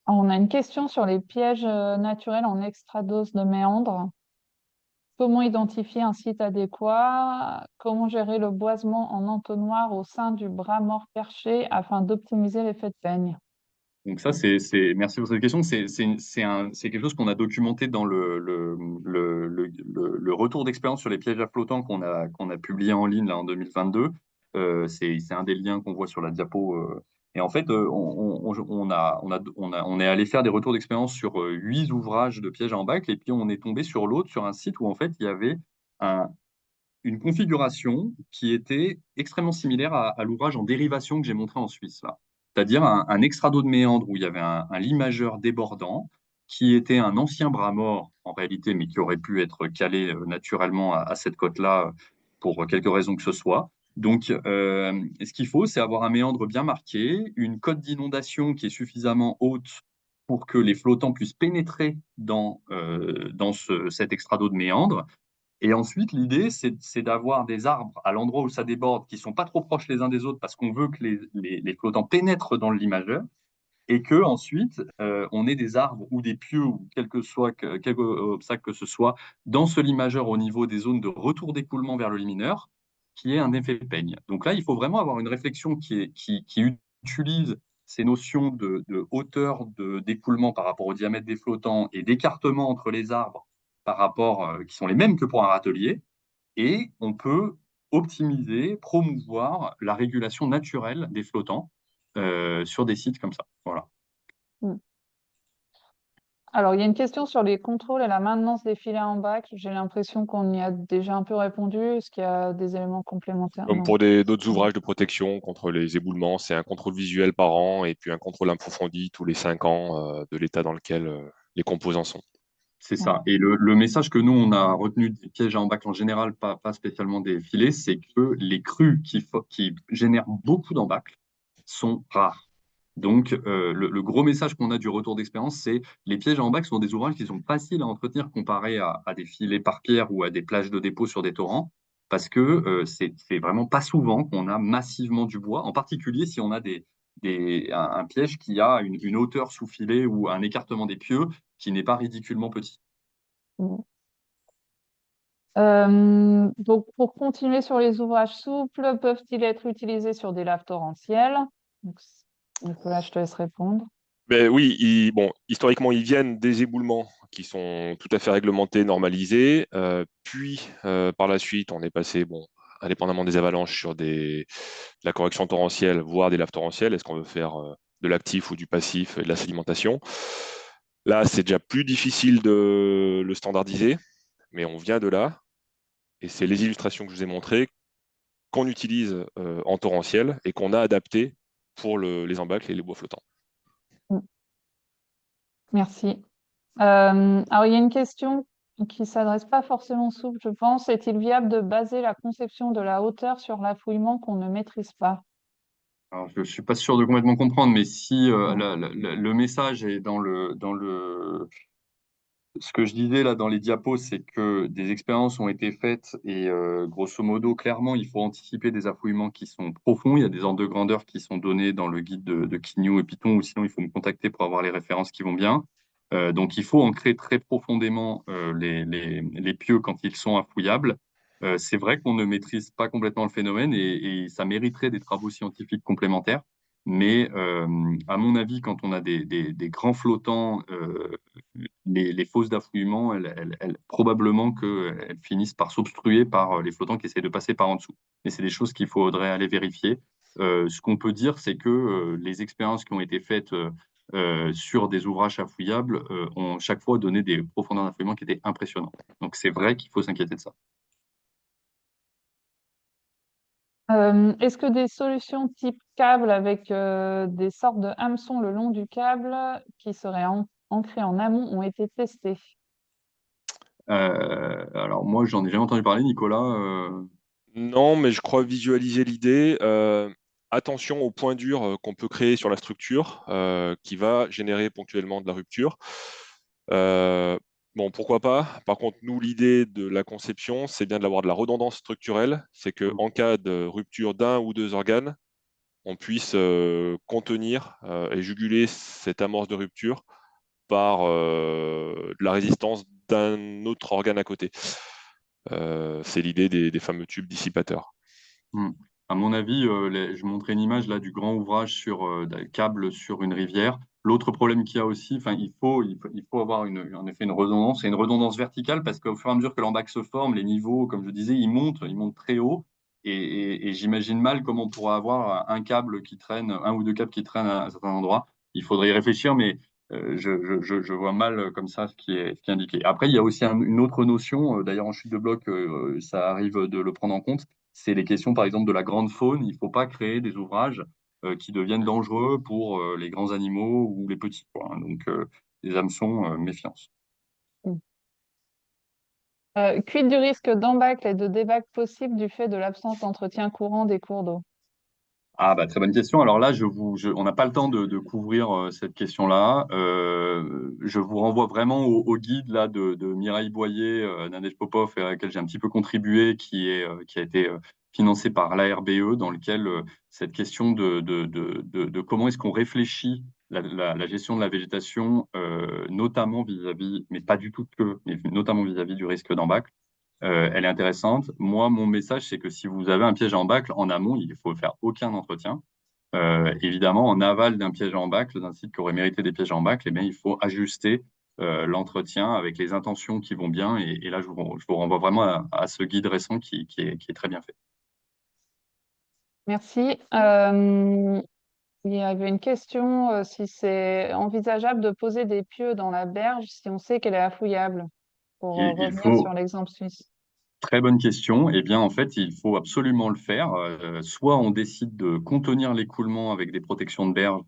A: on a une question sur les pièges naturels en extradose de méandres. Comment identifier un site adéquat? Comment gérer le boisement en entonnoir au sein du bras mort perché afin d'optimiser l'effet de peigne?
C: Donc ça, merci pour cette question. C'est quelque chose qu'on a documenté dans le retour d'expérience sur les pièges à flottants qu'on a publié en ligne là, en 2022. C'est un des liens qu'on voit sur la diapo. Et en fait, on est allé faire des retours d'expérience sur 8 ouvrages de pièges à embâcle et puis on est tombé sur l'autre, sur un site où en fait il y avait un, une configuration qui était extrêmement similaire à l'ouvrage en dérivation que j'ai montré en Suisse, là. C'est-à-dire un extrado de méandre où il y avait un limageur débordant qui était un ancien bras mort en réalité, mais qui aurait pu être calé naturellement à cette côte-là pour quelque raison que ce soit. Donc, ce qu'il faut, c'est avoir un méandre bien marqué, une cote d'inondation qui est suffisamment haute pour que les flottants puissent pénétrer dans cet extrado de méandre. Et ensuite, l'idée, c'est d'avoir des arbres à l'endroit où ça déborde qui sont pas trop proches les uns des autres parce qu'on veut que les flottants pénètrent dans le limageur et que ensuite on ait des arbres ou des pieux ou quelque obstacle que ce soit dans ce limageur au niveau des zones de retour d'écoulement vers le limineur qui ait un effet peigne. Donc là, il faut vraiment avoir une réflexion qui utilise ces notions de hauteur d'écoulement par rapport au diamètre des flottants et d'écartement entre les arbres par rapport, qui sont les mêmes que pour un râtelier, et on peut optimiser, promouvoir la régulation naturelle des flottants sur des sites comme ça. Voilà.
A: Mm. Alors, il y a une question sur les contrôles et la maintenance des filets en bac. J'ai l'impression qu'on y a déjà un peu répondu. Est-ce qu'il y a des éléments complémentaires?
D: Comme
A: Non.
D: pour d'autres ouvrages de protection contre les éboulements, c'est un contrôle visuel par an et puis un contrôle approfondi tous les 5 ans de l'état dans lequel les composants sont.
C: C'est
A: Ouais.
C: ça. Et le message que nous, on a retenu des pièges à embâcle en général, pas spécialement des filets, c'est que les crues qui génèrent beaucoup d'embâcles sont rares. Donc, le gros message qu'on a du retour d'expérience, c'est les pièges à embâcles sont des ouvrages qui sont faciles à entretenir comparés à des filets par pierre ou à des plages de dépôt sur des torrents, parce que c'est vraiment pas souvent qu'on a massivement du bois, en particulier si on a un piège qui a une hauteur sous filet ou un écartement des pieux qui n'est pas ridiculement petit.
A: Donc, pour continuer sur les ouvrages souples, peuvent-ils être utilisés sur des laves torrentielles? Donc, Nicolas, je te laisse répondre.
D: Ben oui, bon, historiquement, ils viennent des éboulements qui sont tout à fait réglementés, normalisés. Puis, par la suite, on est passé, bon, indépendamment des avalanches, sur de la correction torrentielle, voire des laves torrentielles. Est-ce qu'on veut faire de l'actif ou du passif et de la sédimentation? Là, c'est déjà plus difficile de le standardiser, mais on vient de là. Et c'est les illustrations que je vous ai montrées qu'on utilise en torrentiel et qu'on a adapté pour les embâcles et les bois flottants.
A: Merci. Alors, il y a une question qui ne s'adresse pas forcément au souple, je pense. Est-il viable de baser la conception de la hauteur sur l'affouillement qu'on ne maîtrise pas?
C: Alors, je ne suis pas sûr de complètement comprendre, mais si
A: Ouais.
C: le message est ce que je disais là dans les diapos, c'est que des expériences ont été faites et grosso modo, clairement, il faut anticiper des affouillements qui sont profonds. Il y a des ordres de grandeur qui sont donnés dans le guide de Quignou et Python, ou sinon il faut me contacter pour avoir les références qui vont bien. Donc il faut ancrer très profondément les pieux quand ils sont affouillables. C'est vrai qu'on ne maîtrise pas complètement le phénomène et ça mériterait des travaux scientifiques complémentaires. Mais à mon avis, quand on a des grands flottants, les fosses d'affouillement, probablement qu'elles finissent par s'obstruer par les flottants qui essaient de passer par en dessous. Mais c'est des choses qu'il faudrait aller vérifier. Ce qu'on peut dire, c'est que les expériences qui ont été faites sur des ouvrages affouillables ont chaque fois donné des profondeurs d'affouillement qui étaient impressionnantes. Donc c'est vrai qu'il faut s'inquiéter de ça.
A: Est-ce que des solutions type câble avec des sortes de hameçons le long du câble qui seraient ancrés en amont ont été testées?
C: Alors moi, j'en ai jamais entendu parler, Nicolas.
D: Non, mais je crois visualiser l'idée. Attention au point dur qu'on peut créer sur la structure qui va générer ponctuellement de la rupture. Bon, pourquoi pas. Par contre, nous, l'idée de la conception, c'est bien d'avoir de la redondance structurelle. C'est qu'en cas de rupture d'un ou deux organes, on puisse contenir et juguler cette amorce de rupture par de la résistance d'un autre organe à côté. C'est l'idée des fameux tubes dissipateurs.
C: À mon avis, je montrais une image là du grand ouvrage sur des câbles sur une rivière. L'autre problème qu'il y a aussi, enfin, il faut avoir en effet une redondance, et une redondance verticale parce qu'au fur et à mesure que l'embac se forme, les niveaux, comme je disais, ils montent très haut. Et j'imagine mal comment on pourra avoir un câble qui traîne, un ou deux câbles qui traînent à un certain endroit. Il faudrait y réfléchir, mais je vois mal comme ça ce qui est indiqué. Après, il y a aussi une autre notion, d'ailleurs en chute de bloc, ça arrive de le prendre en compte, c'est les questions, par exemple, de la grande faune. Il ne faut pas créer des ouvrages qui deviennent dangereux pour les grands animaux ou les petits, quoi, hein. Donc, les hameçons, méfiance.
A: Quid du risque d'embâcle et de débâcle possible du fait de l'absence d'entretien courant des cours d'eau?
C: Ah, bah, très bonne question. Alors là, on n'a pas le temps de couvrir cette question-là. Je vous renvoie vraiment au guide là, de Mireille Boyer, Nadège Popov, et à laquelle j'ai un petit peu contribué, qui a été financé par l'ARBE, dans lequel cette question de comment est-ce qu'on réfléchit la gestion de la végétation, notamment vis-à-vis, mais pas du tout que, mais notamment vis-à-vis du risque d'embâcle, elle est intéressante. Moi, mon message, c'est que si vous avez un piège à embâcle, en amont, il ne faut faire aucun entretien. Évidemment, en aval d'un piège à embâcle, d'un site qui aurait mérité des pièges à embâcle, eh bien, il faut ajuster l'entretien avec les intentions qui vont bien. Et là, je vous renvoie vraiment à ce guide récent qui est très bien fait.
A: Merci. Il y avait une question, si c'est envisageable de poser des pieux dans la berge si on sait qu'elle est affouillable, pour
C: Il
A: revenir sur
C: faut,
A: l'exemple suisse.
C: Très bonne question. Eh bien, en fait, il faut absolument le faire. Soit on décide de contenir l'écoulement avec des protections de berge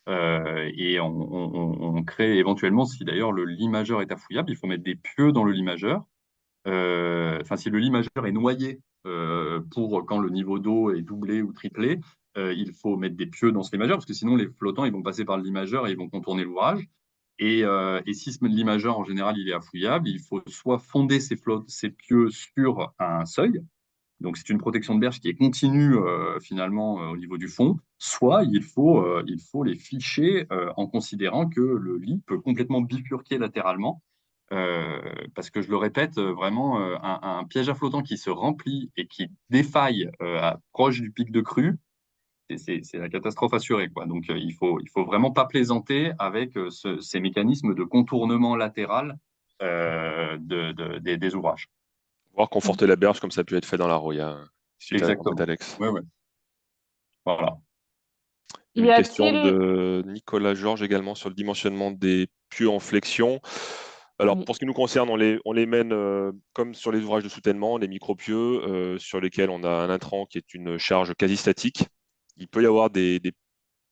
C: et on crée éventuellement, si d'ailleurs le lit majeur est affouillable, il faut mettre des pieux dans le lit majeur. Enfin, si le lit majeur est noyé pour quand le niveau d'eau est doublé ou triplé, il faut mettre des pieux dans ce limageur, parce que sinon les flottants ils vont passer par le limageur et ils vont contourner l'ouvrage. Et si ce limageur en général il est affouillable, il faut soit fonder ces pieux sur un seuil, donc c'est une protection de berge qui est continue finalement au niveau du fond, soit il faut les ficher en considérant que le lit peut complètement bifurquer latéralement. Parce que je le répète, vraiment, un piège à flottant qui se remplit et qui défaille proche du pic de crue, c'est la catastrophe assurée, quoi. Donc, il faut vraiment pas plaisanter avec ces mécanismes de contournement latéral des ouvrages.
D: Voire conforter la berge comme ça a pu être fait dans la Roya, si tu as en tête,
C: Exactement.
D: Alex.
C: Ouais, ouais. Voilà.
D: Il y a
A: Y
D: une question
A: a-t-il...
D: de Nicolas Georges également sur le dimensionnement des pieux en flexion. Alors,
A: Oui.
D: pour ce qui nous concerne, on les mène comme sur les ouvrages de soutènement, les micro-pieux, sur lesquels on a un intrant qui est une charge quasi statique. Il peut y avoir des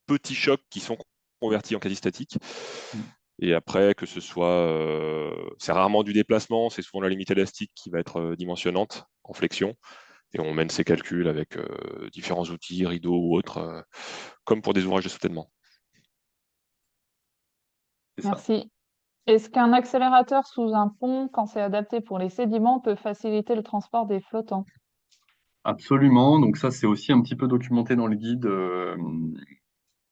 D: petits chocs qui sont convertis en quasi statique. Et après, que ce soit, c'est rarement du déplacement, c'est souvent la limite élastique qui va être dimensionnante en flexion. Et on mène ces calculs avec différents outils, rideaux ou autres, comme pour des ouvrages de soutènement.
C: C'est ça.
A: Merci. Est-ce qu'un accélérateur sous un pont, quand c'est adapté pour les sédiments, peut faciliter le transport des flottants?
C: Absolument. Donc ça, c'est aussi un petit peu documenté dans le guide,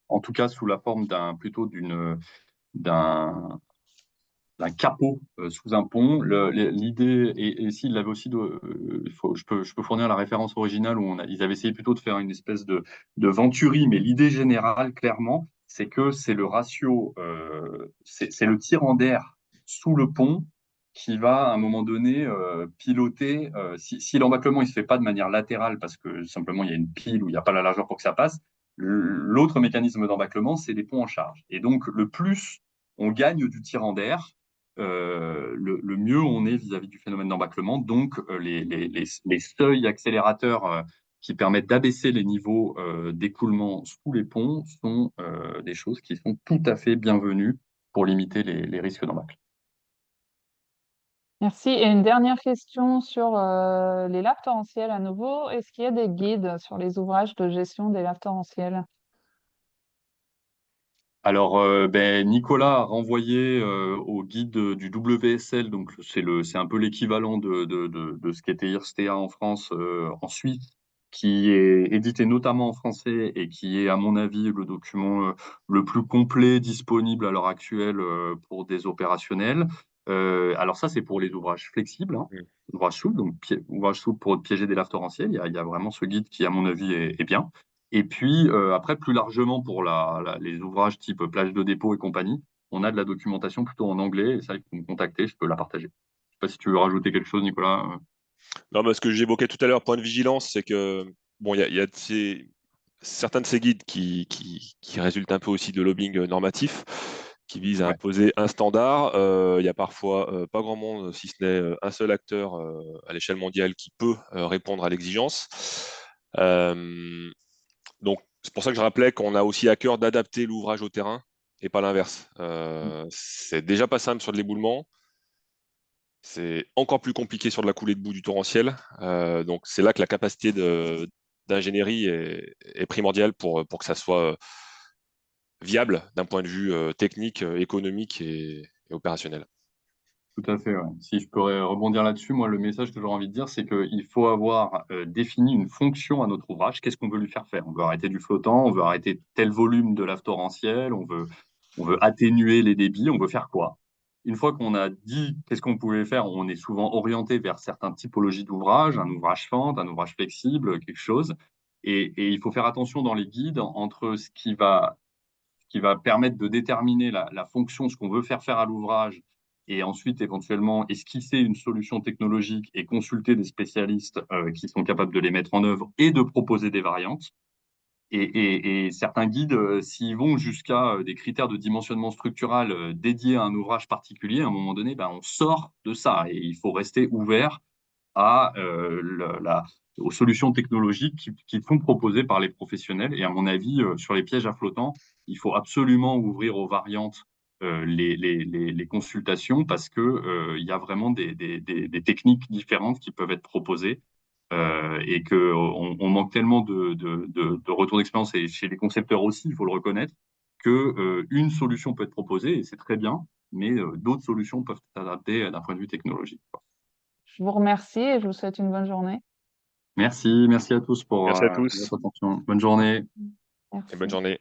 C: en tout cas sous la forme d'un d'un capot sous un pont. L'idée, et s'il l'avait aussi, je peux fournir la référence originale où ils avaient essayé plutôt de faire une espèce de venturi, mais l'idée générale, clairement, c'est que c'est le ratio, c'est le tirant d'air sous le pont qui va à un moment donné piloter. Si l'embâclement il se fait pas de manière latérale parce que simplement il y a une pile où il n'y a pas la largeur pour que ça passe, l'autre mécanisme d'embâclement, c'est les ponts en charge. Et donc le plus on gagne du tirant d'air, le mieux on est vis-à-vis du phénomène d'embâclement. Donc, les seuils accélérateurs qui permettent d'abaisser les niveaux d'écoulement sous les ponts sont des choses qui sont tout à fait bienvenues pour limiter les risques d'embâcle.
A: Merci. Et une dernière question sur les laves torrentielles à nouveau. Est-ce qu'il y a des guides sur les ouvrages de gestion des laves torrentielles?
C: Alors, Nicolas a renvoyé au guide du WSL, donc c'est un peu l'équivalent de ce qu'était IRSTEA en France, en Suisse, qui est édité notamment en français et qui est, à mon avis, le document le plus complet disponible à l'heure actuelle pour des opérationnels. Alors ça, c'est pour les ouvrages flexibles, hein, ouvrages souples, donc ouvrages souples pour piéger des laves torrentielles. Il y a vraiment ce guide qui, à mon avis, est bien. Et puis, après, plus largement, pour les ouvrages type plage de dépôt et compagnie, on a de la documentation plutôt en anglais. Et ça, il faut me contacter, je peux la partager. Je ne sais pas si tu veux rajouter quelque chose, Nicolas.
D: Non, mais ce que j'évoquais tout à l'heure, point de vigilance, c'est que bon, il y a certains de ces guides qui résultent un peu aussi de lobbying normatif, qui visent à
C: Ouais,
D: imposer un standard. Il y a parfois pas grand monde, si ce n'est un seul acteur à l'échelle mondiale qui peut répondre à l'exigence. Euh, donc, c'est pour ça que je rappelais qu'on a aussi à cœur d'adapter l'ouvrage au terrain et pas l'inverse. C'est déjà pas simple sur de l'éboulement. C'est encore plus compliqué sur de la coulée de boue du torrentiel. Donc, c'est là que la capacité d'ingénierie est primordiale pour que ça soit viable d'un point de vue technique, économique et opérationnel.
C: tout à fait. Ouais. Si je pourrais rebondir là-dessus, moi, le message que j'aurais envie de dire, c'est qu'il faut avoir défini une fonction à notre ouvrage. Qu'est-ce qu'on veut lui faire faire? On veut arrêter du flottant, on veut arrêter tel volume de lave torrentielle, on veut atténuer les débits, on veut faire quoi? Une fois qu'on a dit qu'est-ce qu'on pouvait faire, on est souvent orienté vers certaines typologies d'ouvrages, un ouvrage fente, un ouvrage flexible, quelque chose. Et il faut faire attention dans les guides entre ce qui va permettre de déterminer la fonction, ce qu'on veut faire faire à l'ouvrage, et ensuite éventuellement esquisser une solution technologique et consulter des spécialistes qui sont capables de les mettre en œuvre et de proposer des variantes. Et certains guides, s'ils vont jusqu'à des critères de dimensionnement structural dédiés à un ouvrage particulier, à un moment donné, ben, on sort de ça et il faut rester ouvert à, aux solutions technologiques qui sont proposées par les professionnels. Et à mon avis, sur les pièges à flottants, il faut absolument ouvrir aux variantes les consultations parce que il y a vraiment des techniques différentes qui peuvent être proposées et qu'on manque tellement de retours d'expérience, et chez les concepteurs aussi, il faut le reconnaître, que une solution peut être proposée, et c'est très bien, mais d'autres solutions peuvent être adaptées d'un point de vue technologique.
A: Je vous remercie et je vous souhaite une bonne journée.
C: Merci à tous pour
D: Merci à tous
C: votre attention. Bonne journée.
D: et bonne
A: Merci.
D: journée.